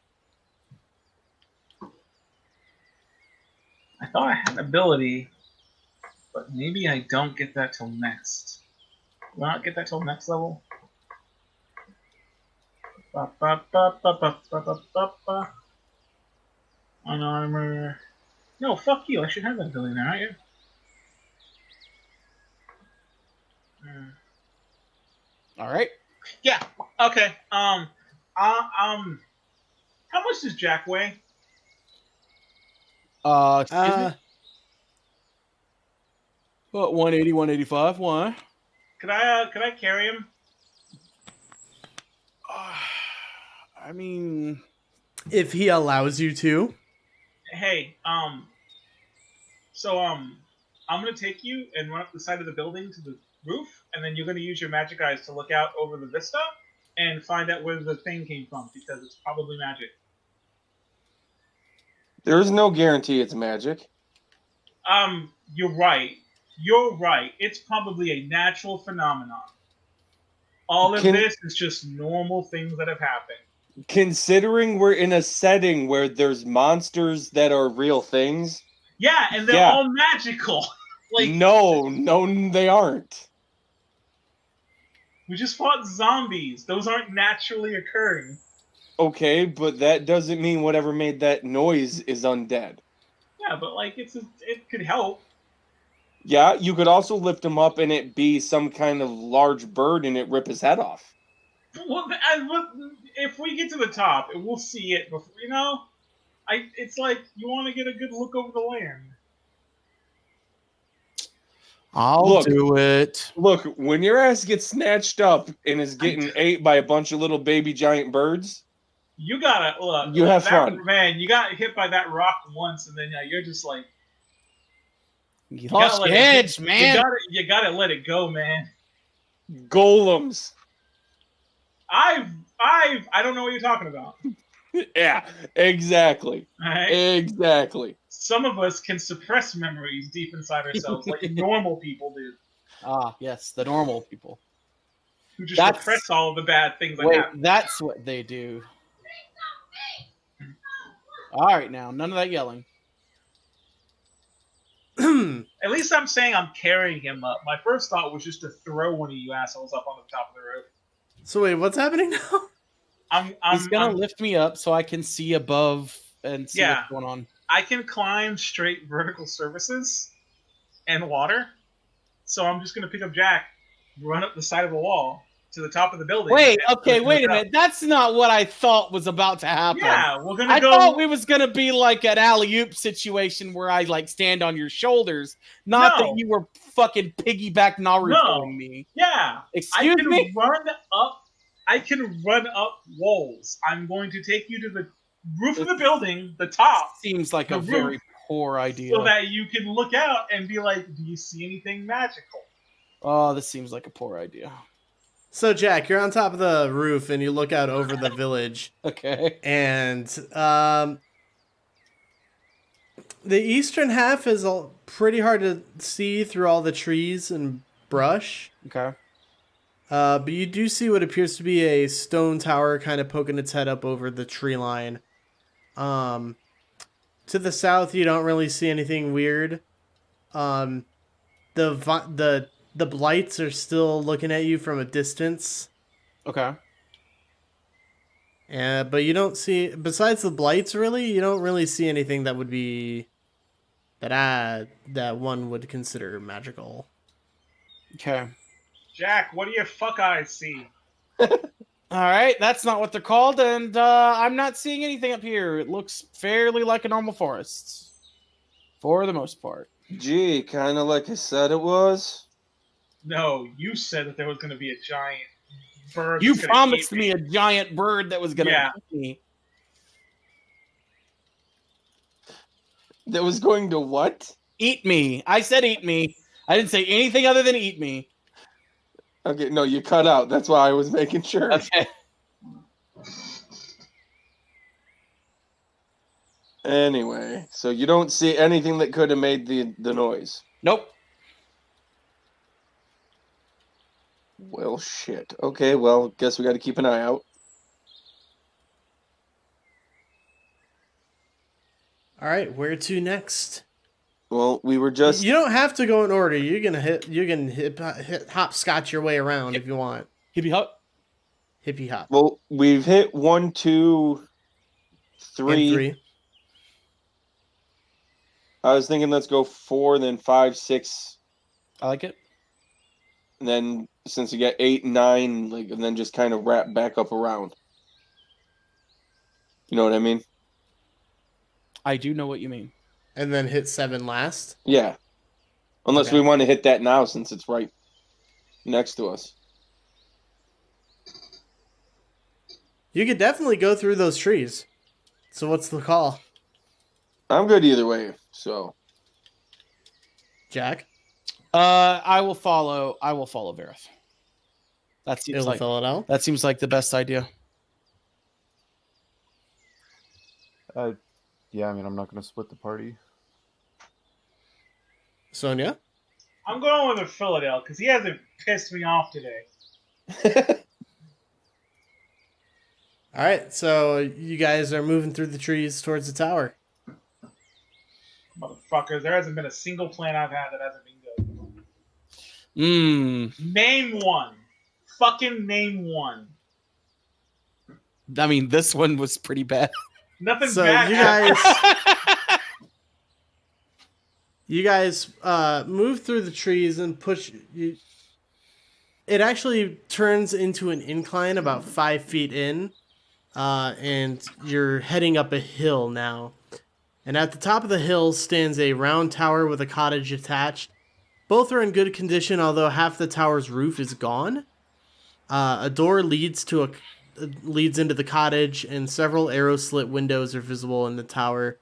I thought I had ability, but maybe I don't get that till next. Will I not get that till next level? Ba, ba, ba, ba, ba, ba, ba, ba, ba. On armor. No, fuck you. I should have that ability now, right? All right. Yeah. Okay. How much does Jack weigh? Excuse me? What, 180, 185? Why? Could I carry him? I mean, If he allows you to. Hey, so I'm gonna take you and run up the side of the building to the roof, and then you're gonna use your magic eyes to look out over the vista and find out where the thing came from, because it's probably magic. There is no guarantee it's magic. You're right. You're right. It's probably a natural phenomenon. All of this is just normal things that have happened. Considering we're in a setting where there's monsters that are real things. Yeah, and they're all magical. Like, no, they aren't. We just fought zombies. Those aren't naturally occurring. Okay, but that doesn't mean whatever made that noise is undead. Yeah, but like it could help. Yeah, you could also lift him up and it be some kind of large bird and it rip his head off. Well, if we get to the top, we'll see it before. You know, it's like you want to get a good look over the land. I'll do it. Look, when your ass gets snatched up and is getting ate by a bunch of little baby giant birds, you gotta look. You have fun, man. You got hit by that rock once, and then you're just like, you lost your edge, man. You gotta let it go, man. Golems. I don't know what you're talking about. Yeah, exactly. Right? Exactly. Some of us can suppress memories deep inside ourselves, like normal people do. Ah, yes, the normal people. Who just repress all of the bad things that happen. That's what they do. All right, now, none of that yelling. At least I'm saying I'm carrying him up. My first thought was just to throw one of you assholes up on the top of the roof. So wait, what's happening now? He's gonna lift me up so I can see above and see what's going on. I can climb straight vertical surfaces and water. So I'm just gonna pick up Jack, run up the side of the wall to the top of the building. Wait a minute. That's not what I thought was about to happen. Yeah, we're gonna I thought we was gonna be like an alley-oop situation where I like stand on your shoulders, not that you were fucking piggyback Narutoing me. Yeah. Excuse me? I can run up walls. I'm going to take you to the roof of the building, the top. Seems like a very poor idea. So that you can look out and be like, do you see anything magical? Oh, this seems like a poor idea. So, Jack, you're on top of the roof and you look out over the village. Okay. And the eastern half is pretty hard to see through all the trees and brush. Okay. But you do see what appears to be a stone tower kind of poking its head up over the tree line. To the south, you don't really see anything weird. The blights are still looking at you from a distance. Okay. But you don't see, besides the blights, really, you don't really see anything that would be that one would consider magical. Okay. Jack, what do your fuck eyes see? All right, that's not what they're called, and I'm not seeing anything up here. It looks fairly like a normal forest. For the most part. Gee, kind of like I said it was. No, you said that there was going to be a giant bird. You that's gonna promised eat me a giant bird that was going to Yeah. eat me. That was going to what? Eat me. I said eat me. I didn't say anything other than eat me. Okay, no, you cut out. That's why I was making sure. Okay. Anyway, so you don't see anything that could have made the noise. Nope. Well, shit. Okay, well, guess we got to keep an eye out. All right, where to next? Well, we were just. You don't have to go in order. You can hip hopscotch your way around if you want. Hippie hop. Hippie hop. Well, we've hit 1, 2, 3. And 3. I was thinking let's go 4, then 5, 6, I like it. and then since you get 8, 9, like, and then just kind of wrap back up around. You know what I mean? I do know what you mean. And then hit 7 last. Yeah. Unless Okay. we want to hit that now since it's right next to us. You could definitely go through those trees. So what's the call? I'm good either way, so. Jack? I will follow Varroth. That seems like the best idea. Yeah, I mean, I'm not going to split the party. Sonia? I'm going with Ilphelodel because he hasn't pissed me off today. All right, so you guys are moving through the trees towards the tower. Motherfuckers, there hasn't been a single plan I've had that hasn't been good. Mmm. Name one. Fucking name one. I mean, this one was pretty bad. Nothing So bad. you guys move through the trees and push. It actually turns into an incline about 5 feet in, and you're heading up a hill now. And at the top of the hill stands a round tower with a cottage attached. Both are in good condition, although half the tower's roof is gone. A door leads into the cottage, and several arrow-slit windows are visible in the tower.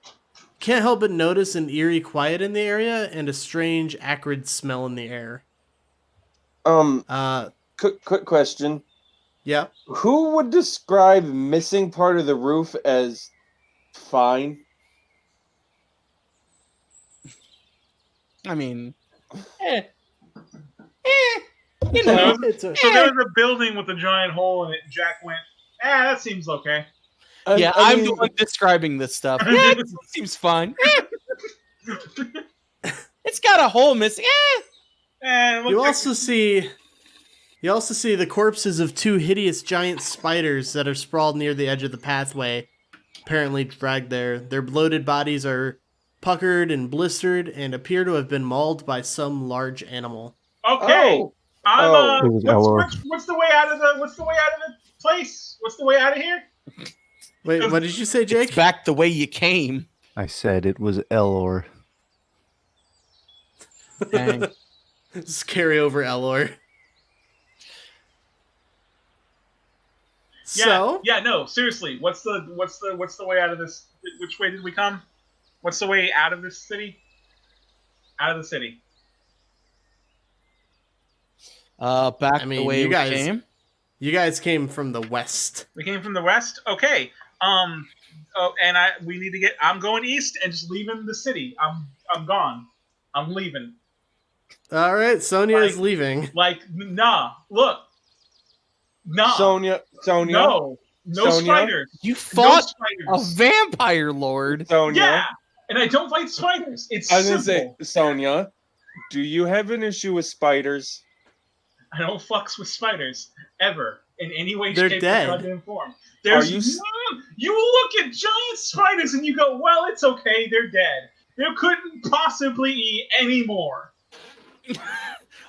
Can't help but notice an eerie quiet in the area and a strange, acrid smell in the air. Quick question. Yeah. Who would describe missing part of the roof as fine? I mean, You So know, there was a building with a giant hole in it, and Jack went, that seems okay. yeah, I I'm mean, the one describing this stuff. Yeah, it seems fine. It's got a hole missing. You also see the corpses of 2 hideous giant spiders that are sprawled near the edge of the pathway, apparently dragged there. Their bloated bodies are puckered and blistered and appear to have been mauled by some large animal. Okay. It was Elor. What's the way out of the place? What's the way out of here? Wait, what did you say, Jake? It's back the way you came. I said it was Elor. Dang. Just carry over Elor. No, seriously. What's the way out of this? Which way did we come? What's the way out of this city? Out of the city. Back the way we came. You guys came from the west. We came from the west. Okay. We need to get. I'm going east and just leaving the city. I'm gone. I'm leaving. All right, Sonia is leaving. Nah. Look. Nah. Sonia. No Sonia? spiders. You fought no a vampire lord. Sonia. Yeah, and I don't like spiders. It's I was gonna simple. say, Sonia, do you have an issue with spiders? I don't fucks with spiders ever in any way, They're shape, dead. or goddamn form. There's you look at giant spiders and you go, well, it's okay. They're dead. There couldn't possibly be any more.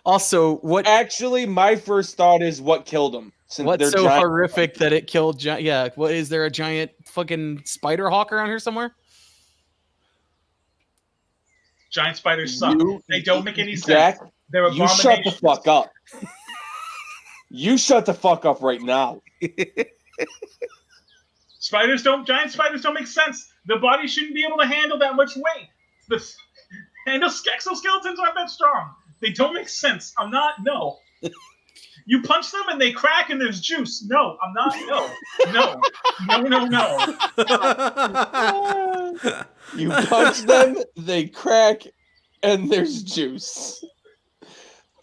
Also, what? Actually, my first thought is what killed them. What's so horrific that it killed? Yeah. What is there a giant fucking spider hawk around here somewhere? Giant spiders suck. They don't make any Jack, sense. They're you shut the abominations. fuck up. You shut the fuck up right now. Giant spiders don't make sense. The body shouldn't be able to handle that much weight. The exoskeletons aren't that strong. They don't make sense. No. You punch them and they crack and there's juice. No, I'm not. No. You punch them, they crack, and there's juice.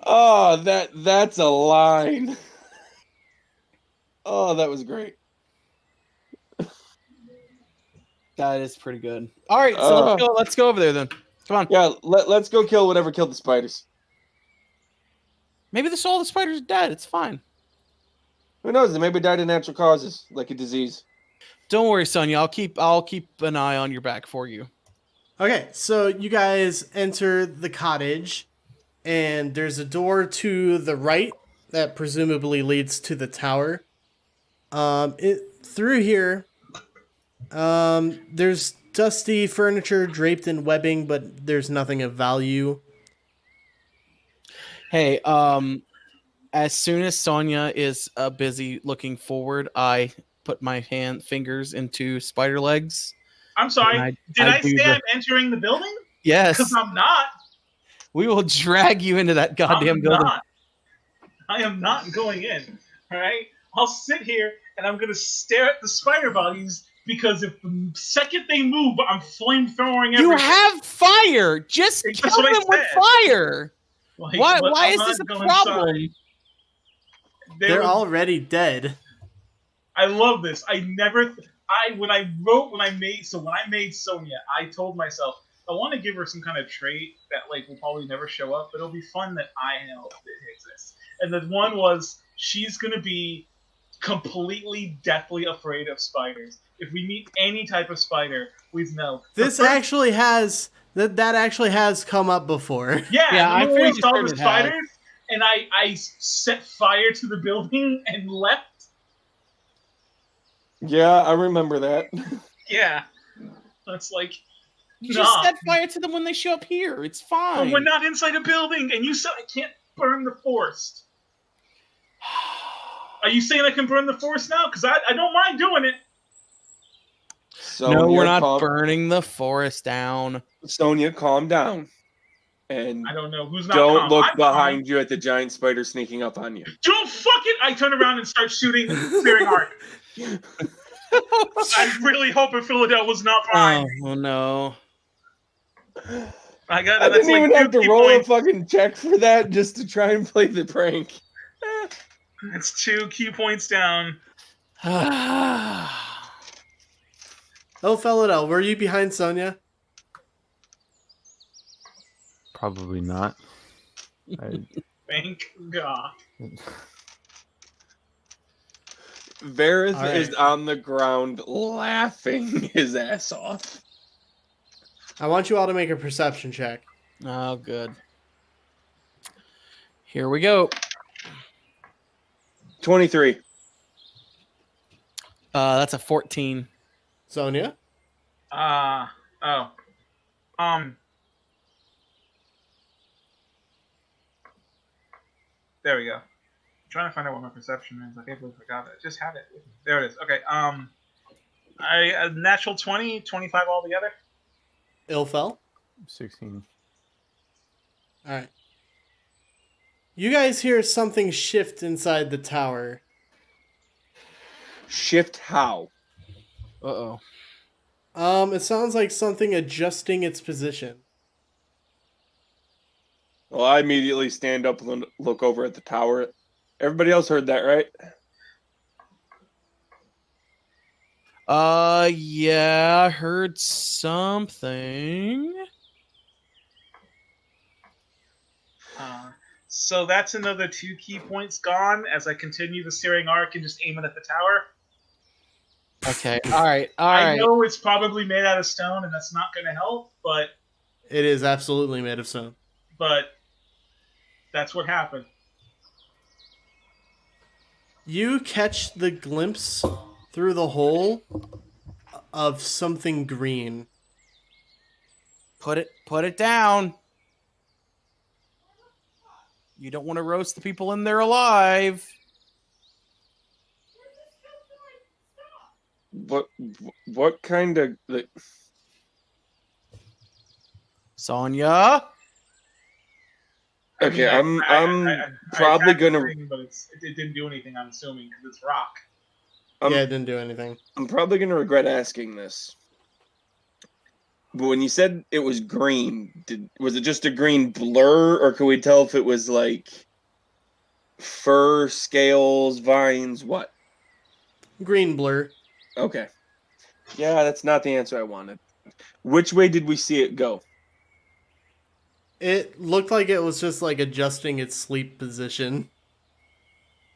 Oh, that's a line. Oh, that was great. That is pretty good. All right, so let's go over there then. Come on. Yeah, let's go kill whatever killed the spiders. Maybe all the spiders are dead. It's fine. Who knows? They maybe died of natural causes, like a disease. Don't worry, Sonia. I'll keep an eye on your back for you. Okay, so you guys enter the cottage, and there's a door to the right that presumably leads to the tower. Through here, there's dusty furniture draped in webbing, but there's nothing of value. Hey, as soon as Sonia is busy looking forward, I put my fingers into spider legs. I'm sorry. Did I say I'm entering the building? Yes. Because I'm not. We will drag you into that goddamn building. I am not going in. All right? I'll sit here and I'm going to stare at the spider bodies because if the second they move, I'm flamethrowing everything. You have fire! Just kill them with fire! Why is this a problem? They're already dead. I love this. When I made Sonia, I told myself I want to give her some kind of trait that will probably never show up, but it'll be fun that I know it exists. And the one was she's gonna be completely deathly afraid of spiders. If we meet any type of spider, please know. Actually has come up before. Yeah, I always saw the spiders, and I set fire to the building and left. Yeah, I remember that. Yeah. That's you just set fire to them when they show up here. It's fine. But we're not inside a building, and you said I can't burn the forest. Are you saying I can burn the forest now? Because I don't mind doing it. No, we're not burning the forest down. Sonia, calm down. And I don't know who's not. Don't look behind you at the giant spider sneaking up on you. Don't fuck it! I turn around and start shooting searing arc. I really hope Ilphelodel was not behind. Oh no! I didn't even have to roll a fucking check for that just to try and play the prank. It's 2 key points down. Ilphelodel, were you behind Sonia? Probably not. Thank God. Varroth is on the ground laughing his ass off. I want you all to make a perception check. Oh, good. Here we go. 23. That's a 14. Sonia? There we go. I'm trying to find out what my perception is. I can't believe I got it. Just have it. There it is. Okay. A natural 20, 25 altogether. Ilfel? 16. All right. You guys hear something shift inside the tower. Shift how? Uh-oh. It sounds like something adjusting its position. Well, I immediately stand up and look over at the tower. Everybody else heard that, right? Yeah, I heard something. So that's another 2 key points gone as I continue the searing arc and just aim it at the tower. Okay, all right. I know it's probably made out of stone and that's not going to help, but... It is absolutely made of stone. But that's what happened. You catch the glimpse through the hole of something green. Put it down. You don't want to roast the people in there alive. What kind of Sonia? Okay, I mean, I'm I probably attacked the gonna thing, but it didn't do anything. I'm assuming because it's rock. Yeah, it didn't do anything. I'm probably gonna regret asking this. But when you said it was green, was it just a green blur, or could we tell if it was like fur, scales, vines, what? Green blur. Okay. Yeah, that's not the answer I wanted. Which way did we see it go? It looked like it was just like adjusting its sleep position.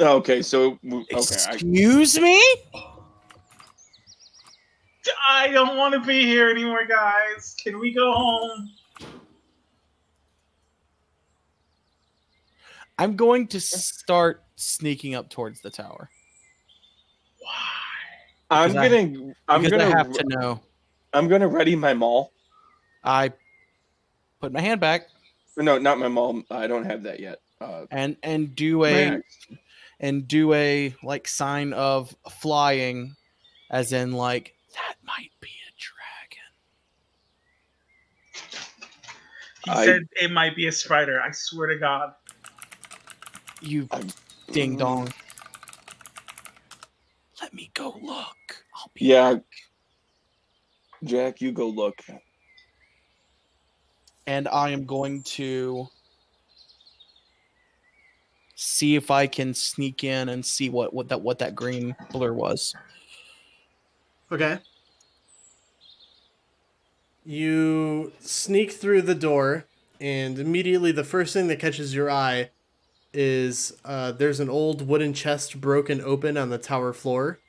Okay, so Excuse me? I don't want to be here anymore, guys. Can we go home? I'm going to start sneaking up towards the tower. Why? I'm Because gonna I have to know. I'm gonna ready my maul. I put my hand back No, not my maul. I don't have that yet. and do a like sign of flying, as in like that might be a dragon. He said it might be a spider. I swear to God. You ding dong. Let me go look. I'll be back. Jack, you go look. And I am going to see if I can sneak in and see what that green blur was. Okay. You sneak through the door, and immediately the first thing that catches your eye is there's an old wooden chest broken open on the tower floor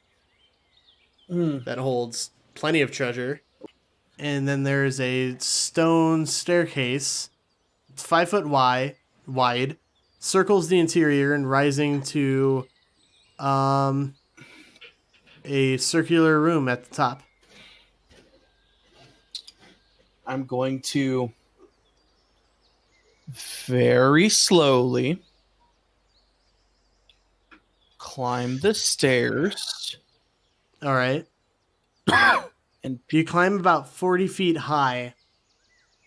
that holds plenty of treasure. And then there's a stone staircase. It's 5 foot wide, circles the interior and rising to a circular room at the top. I'm going to very slowly climb the stairs. All right. And you climb about 40 feet high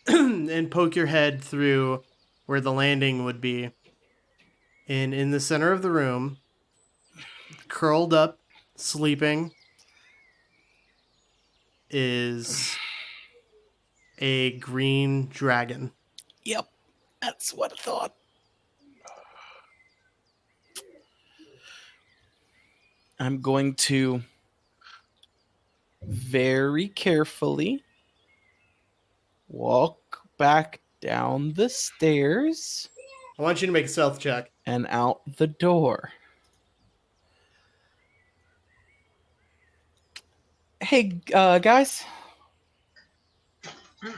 and poke your head through where the landing would be. And in the center of the room, curled up, sleeping, is a green dragon. Yep, that's what I thought. I'm going to very carefully walk back down the stairs. I want you to make a stealth check. And out the door. Hey, guys.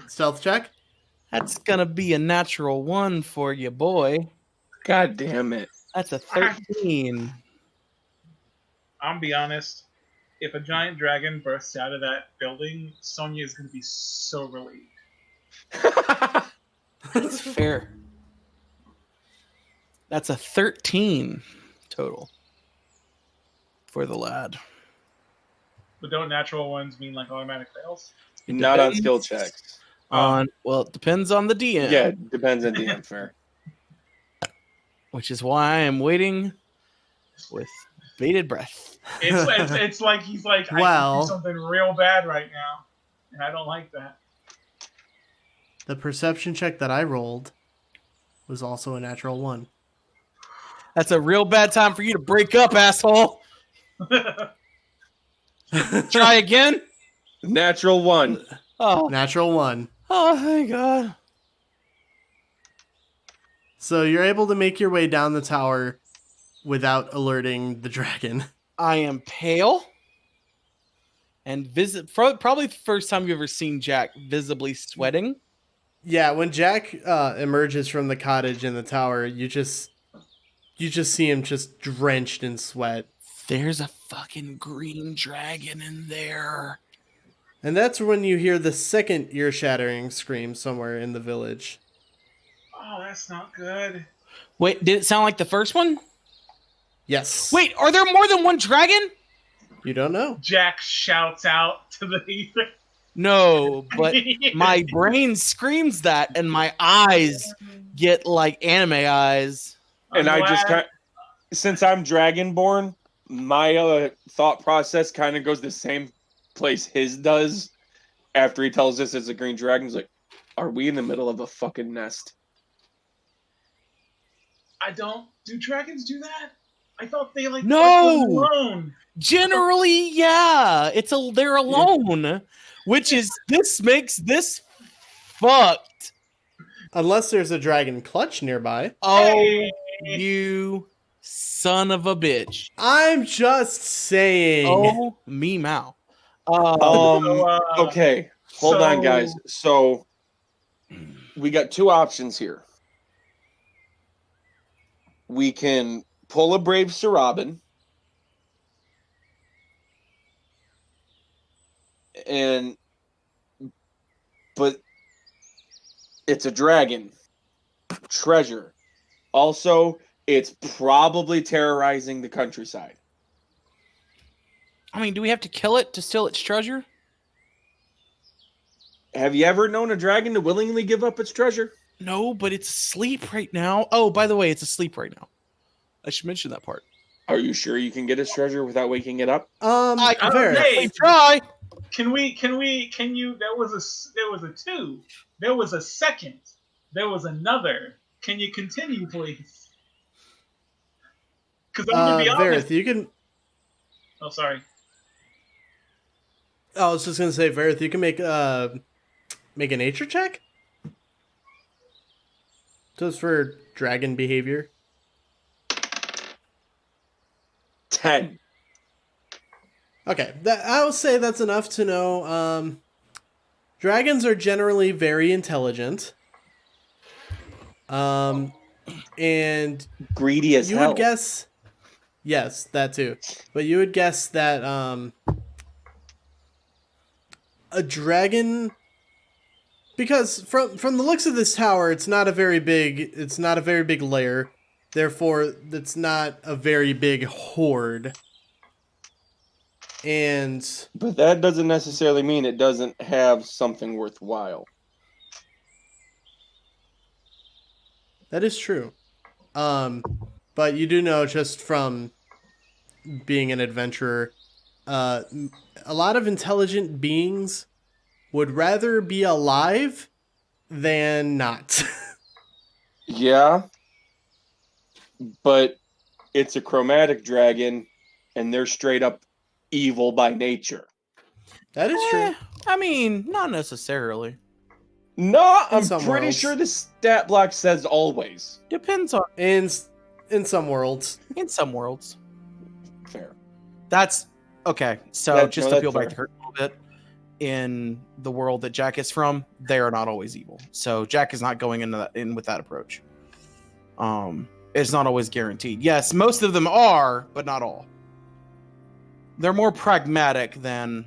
Stealth check? That's gonna be a natural 1 for you, boy. God damn it. That's a 13. I'm gonna be honest. If a giant dragon bursts out of that building, Sonia is gonna be so relieved. That's fair. That's a 13 total for the lad. But don't natural ones mean like automatic fails? Not on skill checks. Well, it depends on the DM. Yeah, it depends on DM, fair. Which is why I am waiting with bated breath. It's like he's like, I can do something real bad right now, and I don't like that. The perception check that I rolled was also a natural 1. That's a real bad time for you to break up, asshole. Try again. Natural 1. Oh, natural 1. Oh, thank God. So you're able to make your way down the tower without alerting the dragon. I am pale and probably the first time you've ever seen Jack visibly sweating. Yeah, when Jack emerges from the cottage in the tower, you just see him just drenched in sweat. There's a fucking green dragon in there. And that's when you hear the second ear-shattering scream somewhere in the village. Oh, that's not good. Wait, did it sound like the first one? Yes. Wait, are there more than one dragon? You don't know. Jack shouts out to the ether. No, but my brain screams that, and my eyes get like anime eyes. And I'm I just glad- since I'm dragonborn, my thought process kind of goes the same place his does. After he tells us it's a green dragon, he's like, "Are we in the middle of a fucking nest?" I don't. Do dragons do that? I thought they like No! left them alone. Generally, yeah, they're alone, which is this makes this fucked. Unless there's a dragon clutch nearby. Oh, Hey! you son of a bitch! I'm just saying. Oh, me mow. Okay, hold on, guys. So we got two options here. We can pull a brave Sarabin, but it's a dragon treasure. Also, it's probably terrorizing the countryside. I mean, do we have to kill it to steal its treasure? Have you ever known a dragon to willingly give up its treasure? No, but it's asleep right now. Oh, by the way, it's asleep right now. I should mention that part. Are you sure you can get its treasure without waking it up? I Varroth. Hey, try. can you? There was a two. There was a second. There was another. Can you continue, please? Because I'm gonna be honest. Varroth, you can. Oh, sorry. I was just gonna say, Varroth, you can make a nature check. Just for dragon behavior. 10. Okay, I will say that's enough to know. Dragons are generally very intelligent. And Greedy as you hell. would guess, yes, that too. But you would guess that a dragon, because from the looks of this tower, it's not a very big lair. Therefore, it's not a very big horde. And But that doesn't necessarily mean it doesn't have something worthwhile. that is true. But you do know just from being an adventurer, a lot of intelligent beings would rather be alive than not. Yeah. But it's a chromatic dragon, and they're straight up evil by nature. That is true. I mean, not necessarily. No, In I'm some pretty worlds. sure the stat block says always. Depends on In some worlds. in some worlds. Fair. That's okay. So That- just no, to peel that's back the curtain a little bit, in the world that Jack is from, they are not always evil. So Jack is not going in with that approach. It's not always guaranteed. Yes, most of them are, but not all. They're more pragmatic than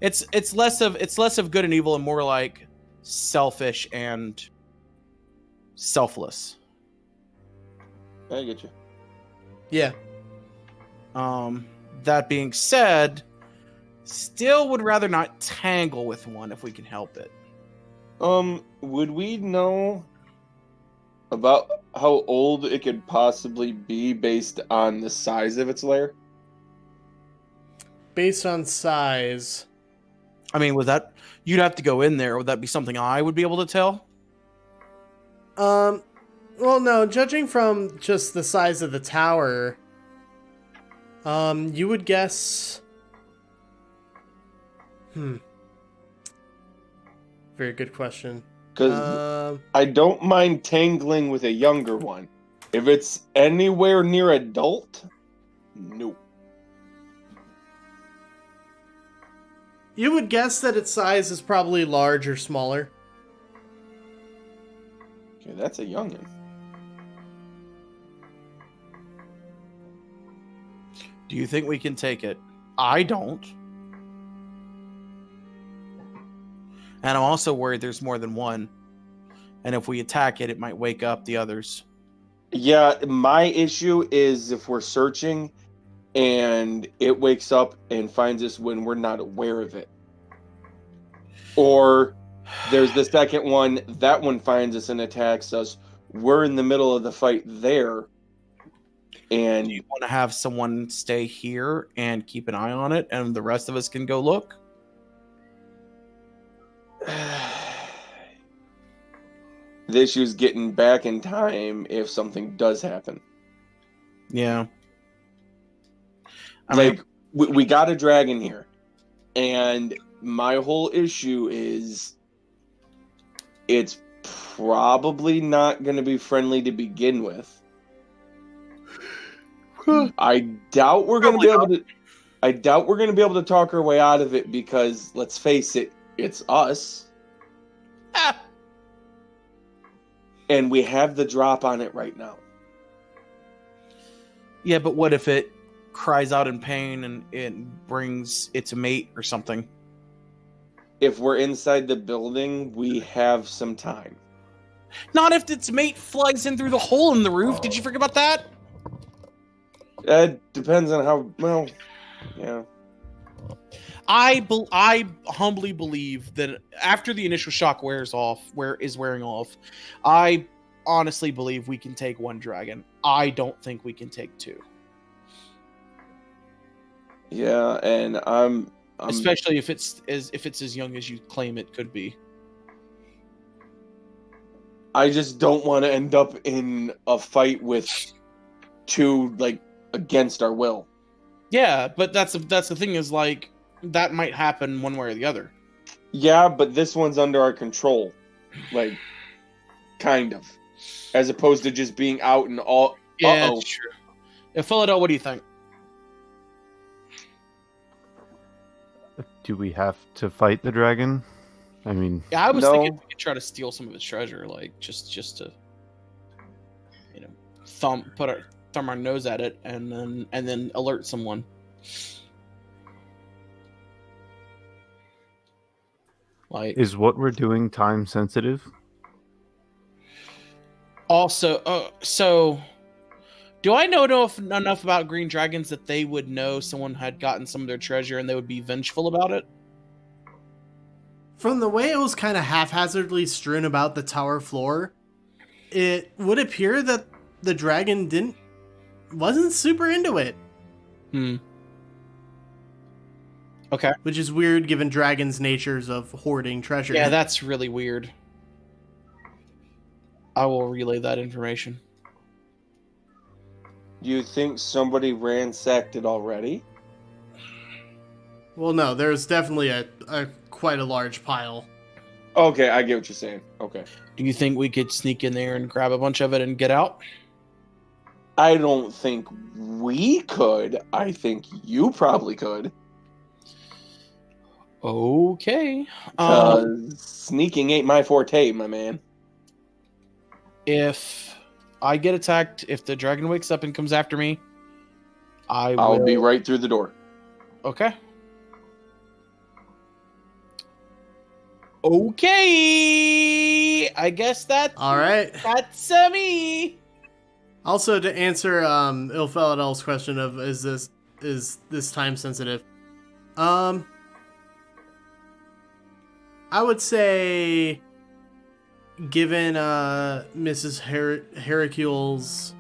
it's less of good and evil and more like selfish and selfless. I get you. Yeah. That being said, still would rather not tangle with one if we can help it. Would we know about how old it could possibly be based on the size of its lair? Based on size. I mean, with that, you'd have to go in there. Would that be something I would be able to tell? Well, no, judging from just the size of the tower, you would guess. Very good question. Because I don't mind tangling with a younger one. If it's anywhere near adult, no. You would guess that its size is probably large or smaller. Okay, that's a youngin. Do you think we can take it? I don't. And I'm also worried there's more than one. And if we attack it, it might wake up the others. Yeah, my issue is if we're searching and it wakes up and finds us when we're not aware of it. Or there's the second one, that one finds us and attacks us. We're in the middle of the fight there. And Do you want to have someone stay here and keep an eye on it, and the rest of us can go look? the issue is getting back in time if something does happen. Yeah. I mean, we got a dragon here, and my whole issue is it's probably not going to be friendly to begin with. I doubt we're going to be able to. I doubt we're going to be able to talk our way out of it because, let's face it, it's us. And we have the drop on it right now. Yeah, but what if it cries out in pain and it brings its mate or something? If we're inside the building, we have some time. Not if its mate flies in through the hole in the roof. Did you forget about that? It depends on how well. Yeah. I humbly believe that after the initial shock wearing off, I honestly believe we can take one dragon. I don't think we can take two. Yeah, and I'm especially if it's as young as you claim it could be. I just don't want to end up in a fight with two against our will. Yeah, but that's the thing is that might happen one way or the other. Yeah, but this one's under our control, kind of, as opposed to just being out and all. Yeah, that's true. Ilphelodel, what do you think? Do we have to fight the dragon? I mean, Yeah, I was no. thinking we could try to steal some of its treasure, just to, thumb our nose at it and then alert someone. Is what we're doing time sensitive? Also, so do I know enough about green dragons that they would know someone had gotten some of their treasure and they would be vengeful about it? From the way it was kind of haphazardly strewn about the tower floor, it would appear that the dragon wasn't super into it. Okay. Which is weird given dragons' natures of hoarding treasure. Yeah, that's really weird. I will relay that information. You think somebody ransacked it already? Well, no, there's definitely a quite a large pile. Okay, I get what you're saying. Okay. Do you think we could sneak in there and grab a bunch of it and get out? I don't think we could. I think you probably could. Okay. Sneaking ain't my forte, my man. If I get attacked, if the dragon wakes up and comes after me, I'll be right through the door. Okay. Okay. I guess that's All right. That's me. Also, to answer Ilphalodel's question of is this time sensitive? I would say, given Mrs. Hercule's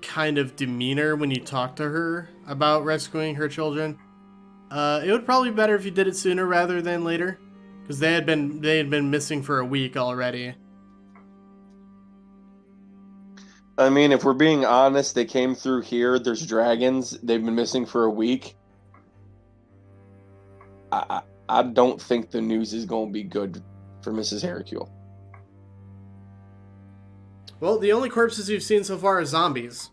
kind of demeanor when you talk to her about rescuing her children, it would probably be better if you did it sooner rather than later, because they had been missing for a week already. I mean, if we're being honest, they came through here. There's dragons. They've been missing for a week. I don't think the news is going to be good for Mrs. Hercule. Well, the only corpses you've seen so far are zombies.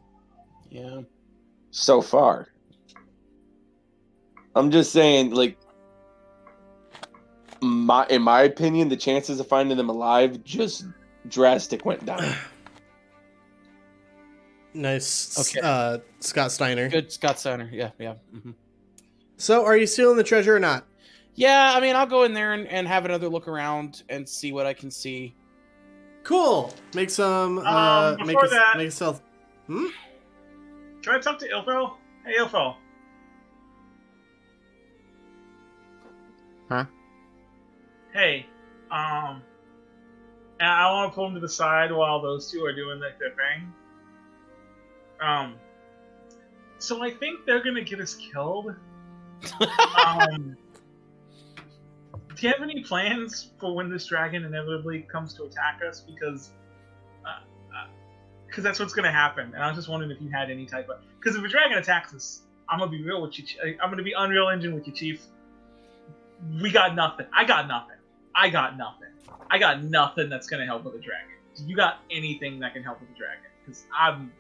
Yeah. So far. I'm just saying, in my opinion, the chances of finding them alive just drastic went down. Nice. Okay. Scott Steiner. Good Scott Steiner. Yeah. Mm-hmm. So, are you stealing the treasure or not? Yeah, I mean, I'll go in there and have another look around and see what I can see. Cool. Make some. Before that- make a stealth. Hmm. Can I talk to Ilphel? Hey, Ilphel. Huh? Hey, and I want to pull him to the side while those two are doing like their thing. So I think they're gonna get us killed. Do you have any plans for when this dragon inevitably comes to attack us? Because that's what's gonna happen. And I was just wondering if you had any type of. Because if a dragon attacks us, I'm gonna be real with you. I'm gonna be Unreal Engine with you, Chief. We got nothing. I got nothing. I got nothing that's gonna help with a dragon. Do you got anything that can help with a dragon? Because I'm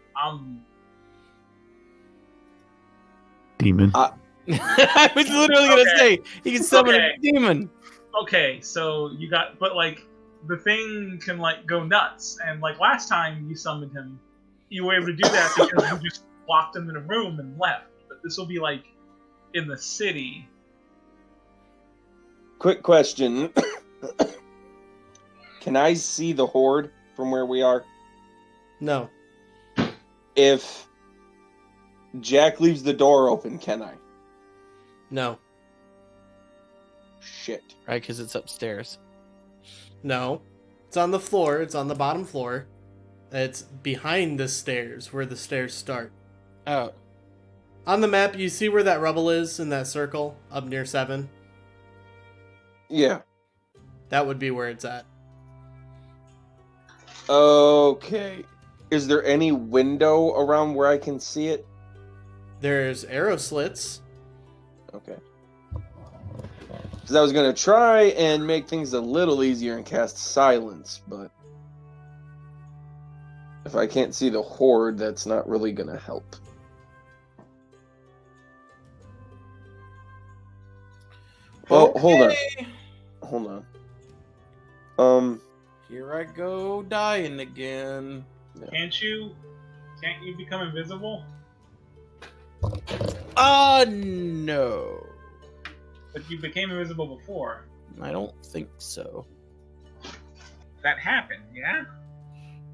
Demon. I was literally gonna say he can summon a demon. Okay, so you got, but like the thing can like go nuts, and like last time you summoned him, you were able to do that because you just locked him in a room and left. But this will be like in the city. Quick question. Can I see the horde from where we are? No. If Jack leaves the door open, can I? No. Shit. Right, because it's upstairs. No. It's on the floor. It's on the bottom floor. It's behind the stairs, where the stairs start. Oh. On the map, you see where that rubble is in that circle up near 7? Yeah. That would be where it's at. Okay. Is there any window around where I can see it? There's arrow slits. Okay. Because I was going to try and make things a little easier and cast silence, but if I can't see the horde, that's not really going to help. Oh, hold on. Here I go dying again. Can't you become invisible? No. But you became invisible before. I don't think so. That happened, yeah?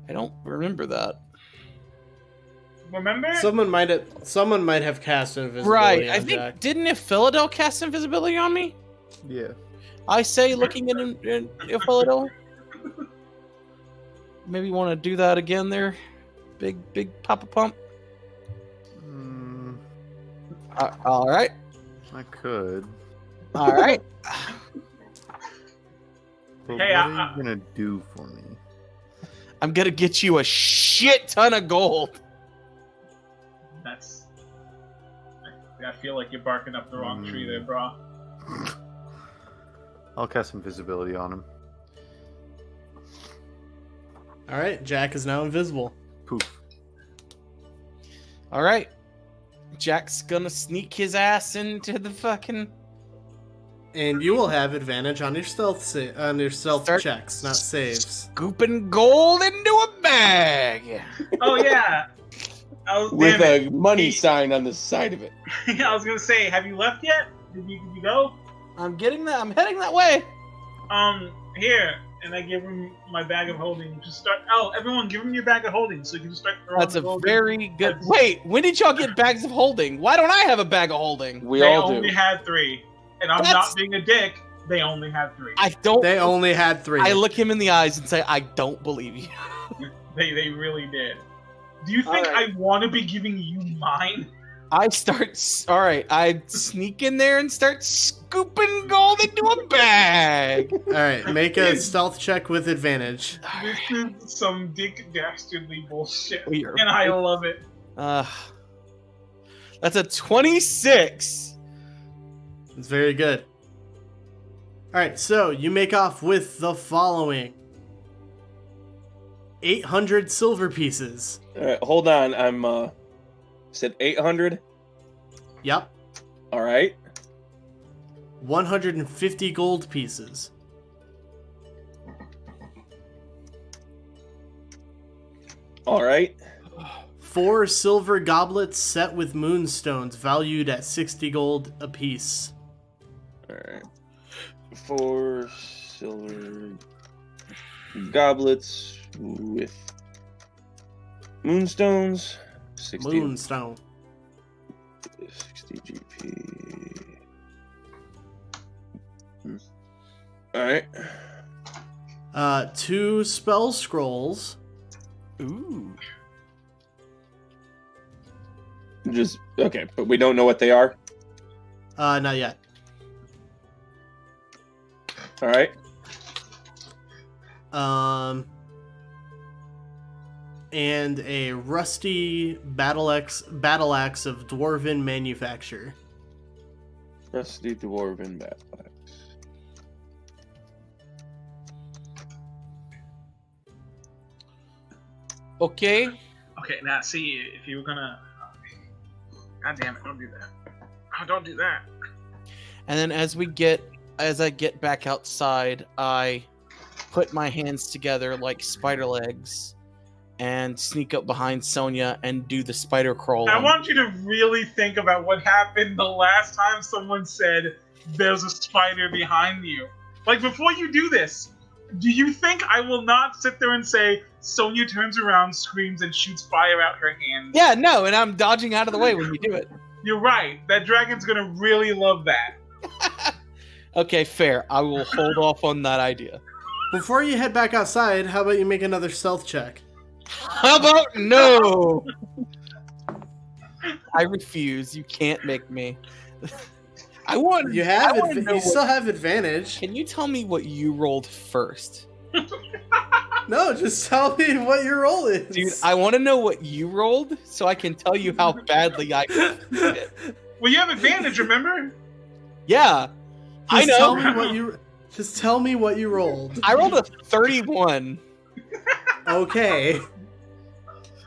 I don't remember that. Remember? Someone might have cast invisibility Right, on I think, Jack. didn't Ilphelodel cast invisibility on me? Yeah. I say looking in Ilphelodel. Maybe want to do that again there. Big Papa Pump. All right. I could. All right. But Hey, what are you gonna do for me? I'm going to get you a shit ton of gold. That's... I feel like you're barking up the wrong tree there, bro. I'll cast invisibility on him. Alright, Jack is now invisible. Poof. All right. Jack's going to sneak his ass into the fucking... And you will have advantage on your stealth Start checks, not saves. Scooping gold into a bag. Oh, yeah! With a money sign on the side of it. I was gonna say, have you left yet? Did you go? I'm getting that. I'm heading that way. Here. And I give him my bag of holding. Just start. Oh, everyone, give him your bag of holding so you can just start throwing. That's a gold very in. good. Wait, when did y'all get bags of holding? Why don't I have a bag of holding? We They all only do. had 3, and I'm not being a dick. They only had 3. I don't. They only had 3. I look him in the eyes and say, I don't believe you. They really did. Do you think All right. I want to be giving you mine? I sneak in there and start scooping gold into a bag. Alright, make a stealth check with advantage. This is some dick dastardly bullshit, We are- and I love it. That's a 26. It's very good. Alright, so you make off with the following: 800 silver pieces. All right, hold on. I'm said 800. Yep. All right. 150 gold pieces. All right. 4 silver goblets set with moonstones valued at 60 gold apiece. All right. 4 silver goblets with moonstones. 60, Moonstone. 60 GP. Alright. 2 spell scrolls. Ooh. Just, okay, but we don't know what they are? Not yet. Alright. And a rusty battle axe of dwarven manufacture. Rusty dwarven battle axe. Okay. Okay, now see if you were gonna. God damn it! Don't do that. Oh, don't do that. And then as I get back outside, I put my hands together like spider legs and sneak up behind Sonia and do the spider crawl. I want you to really think about what happened the last time someone said there's a spider behind you. Like, before you do this, do you think I will not sit there and say Sonia turns around, screams, and shoots fire out her hands? Yeah, no, and I'm dodging out of the way when you do it. You're right. That dragon's gonna really love that. Okay, fair. I will hold off on that idea. Before you head back outside, how about you make another stealth check? How about no? I refuse. You can't make me. I want. You still have advantage. Can you tell me what you rolled first? No, just tell me what your roll is. Dude, I want to know what you rolled so I can tell you how badly I did it. Well, you have advantage, remember? Yeah, I know. Just tell me what you rolled. I rolled a 31. Okay.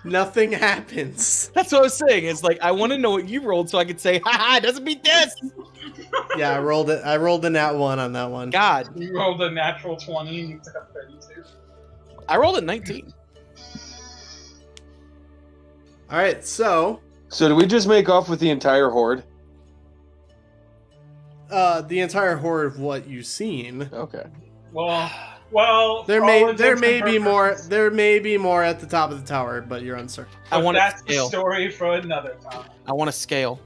Nothing happens. That's what I was saying. It's like, I want to know what you rolled so I could say, haha, it doesn't beat this. Yeah, I rolled it. I rolled a nat 1 on that one. God. You rolled a natural 20 and you took a 32. I rolled a 19. All right, so So do we just make off with the entire horde? the entire horde of what you've seen. Okay. Well, There for all may intents and be more. purposes, There may be more at the top of the tower, but you're uncertain. I want that's a the scale. story for another time. I want a scale.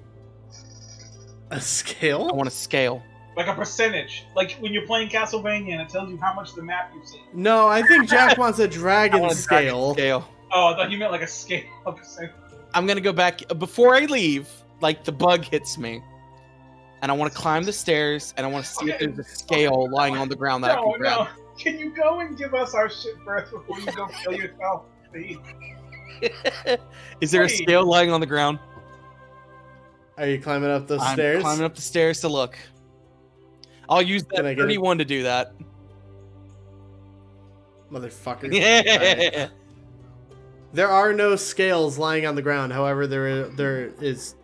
A I scale? want a scale. Like a percentage. Like when you're playing Castlevania and it tells you how much of the map you've seen. No, I think Jack wants a I dragon want a dragon scale. scale. Oh, I thought you meant like a scale of percentage. I'm gonna go back before I leave. Like the bug hits me, and I want to climb the stairs, and I want to see if there's a scale lying on the ground that I can grab. No. Can you go and give us our shit first before you go kill yourself, please? Is there a Please. scale lying on the ground? Are you climbing up those I'm stairs? climbing up the stairs to look. I'll use that Can I get 31 to do that. Motherfucker. Yeah. There are no scales lying on the ground. However, there is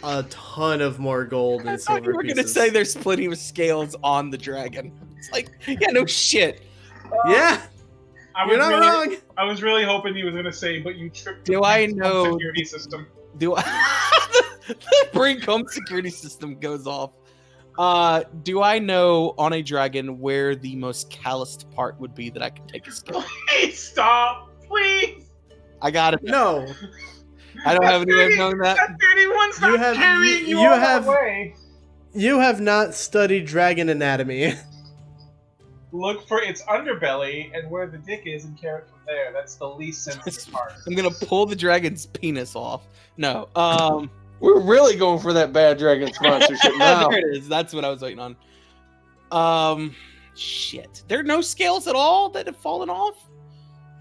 a ton of more gold I and thought silver you were pieces. gonna say there's plenty of scales on the dragon. It's like, yeah, no shit. Yeah, you're not wrong. I was really hoping he was going to say, but you tripped Do the I brain know- security system. Do I? The brain comp security system goes off. Do I know on a dragon where the most calloused part would be that I can take a scale? Please stop. Please. I got it. No, I don't have any way of knowing that. That 31's not You have- carrying you you all have- that way. you have not studied dragon anatomy. Look for its underbelly and where the dick is and carry it from there. That's the least sensitive part. I'm gonna pull the dragon's penis off. No. We're really going for that bad dragon sponsorship now. There it is. That's what I was waiting on. Shit. There are no scales at all that have fallen off?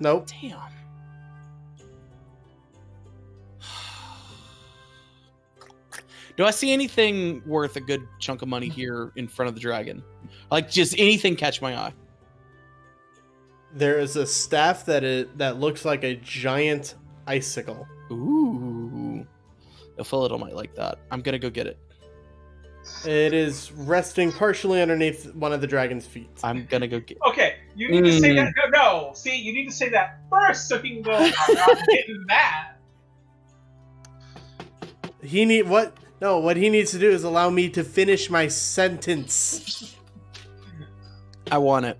Nope. Damn. Do I see anything worth a good chunk of money here in front of the dragon? Like, just anything catch my eye? There is a staff that looks like a giant icicle. Ooh. Ilphelodel might like that. I'm gonna go get it. It is resting partially underneath one of the dragon's feet. I'm gonna go get Okay, you need to say that. No, see, you need to say that first so he can go, I'm not getting that. What he needs to do is allow me to finish my sentence. I want it.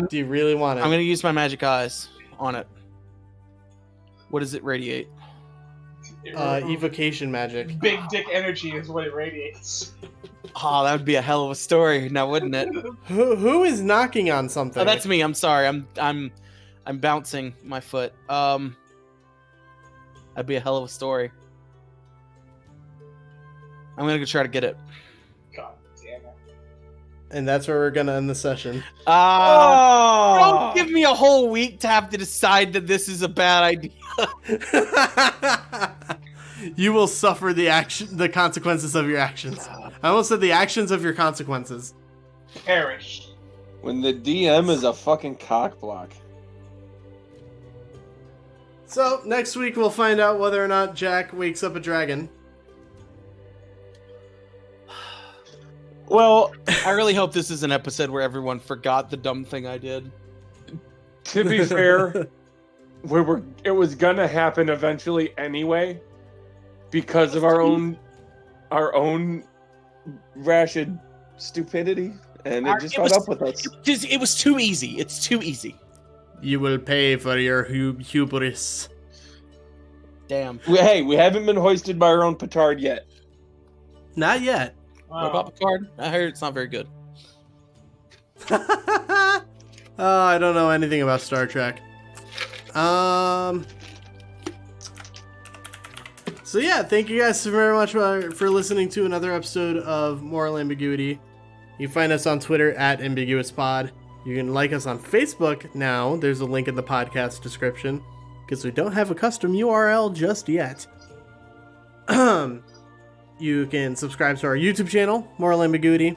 Do you really want it? I'm gonna use my magic eyes on it. What does it radiate? Evocation magic. Big dick energy is what it radiates. Oh, that would be a hell of a story, now wouldn't it? Who is knocking on something? Oh, that's me. I'm sorry. I'm bouncing my foot. That'd be a hell of a story. I'm gonna go try to get it. God damn it. And that's where we're gonna end the session. Don't give me a whole week to have to decide that this is a bad idea. You will suffer the consequences of your actions. I almost said the actions of your consequences. Perish. When the DM is a fucking cockblock. So next week we'll find out whether or not Jack wakes up a dragon. Well, I really hope this is an episode where everyone forgot the dumb thing I did. to be fair, it was gonna happen eventually anyway, because of our own rash stupidity, and it just caught up with us. It was too easy. It's too easy. You will pay for your hubris. Damn. We haven't been hoisted by our own petard yet. Not yet. What about Picard? I heard it's not very good. I don't know anything about Star Trek. So yeah, thank you guys so very much for listening to another episode of Moral Ambiguity. You can find us on Twitter at AmbiguousPod. You can like us on Facebook now. There's a link in the podcast description because we don't have a custom URL just yet. You can subscribe to our YouTube channel, Moral Ambiguity.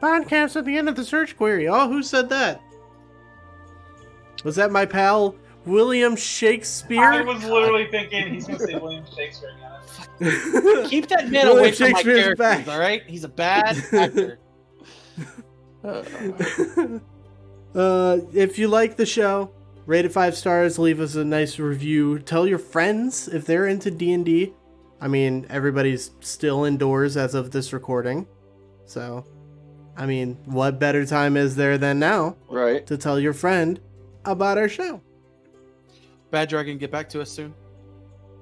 Podcast at the end of the search query. Oh, who said that? Was that my pal William Shakespeare? I was literally thinking he's gonna say William Shakespeare again. Keep that man away from my characters, all right? He's a bad actor. If you like the show, rate it 5 stars, leave us a nice review. Tell your friends if they're into D&D. I mean, everybody's still indoors as of this recording. So, I mean, what better time is there than now? Right. To tell your friend about our show. Bad Dragon, get back to us soon.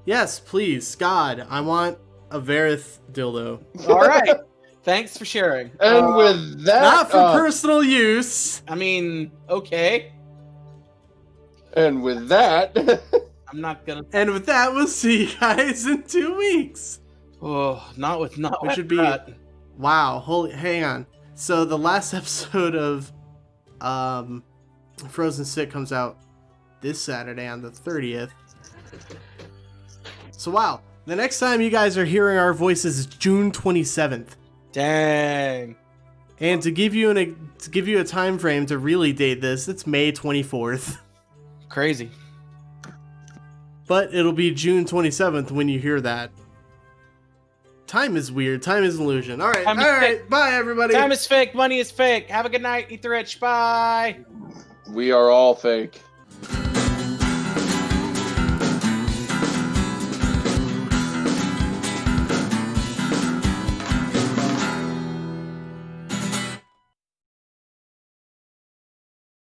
Yes, please. God, I want a Varroth dildo. All right. Thanks for sharing. And with that... Not for personal use. I mean, okay. And with that... I'm not gonna... And with that, we'll see you guys in 2 weeks. Oh, not with Which should be... that. Wow, hang on. So the last episode of Frozen Sick comes out this Saturday on the 30th. So wow, the next time you guys are hearing our voices is June 27th. Dang. And to give you a time frame to really date this, it's May 24th. Crazy. But it'll be June 27th when you hear that. Time is weird. Time is an illusion. All right. Time is All right. fake. Bye, everybody. Time is fake. Money is fake. Have a good night. Eat the rich. Bye. We are all fake.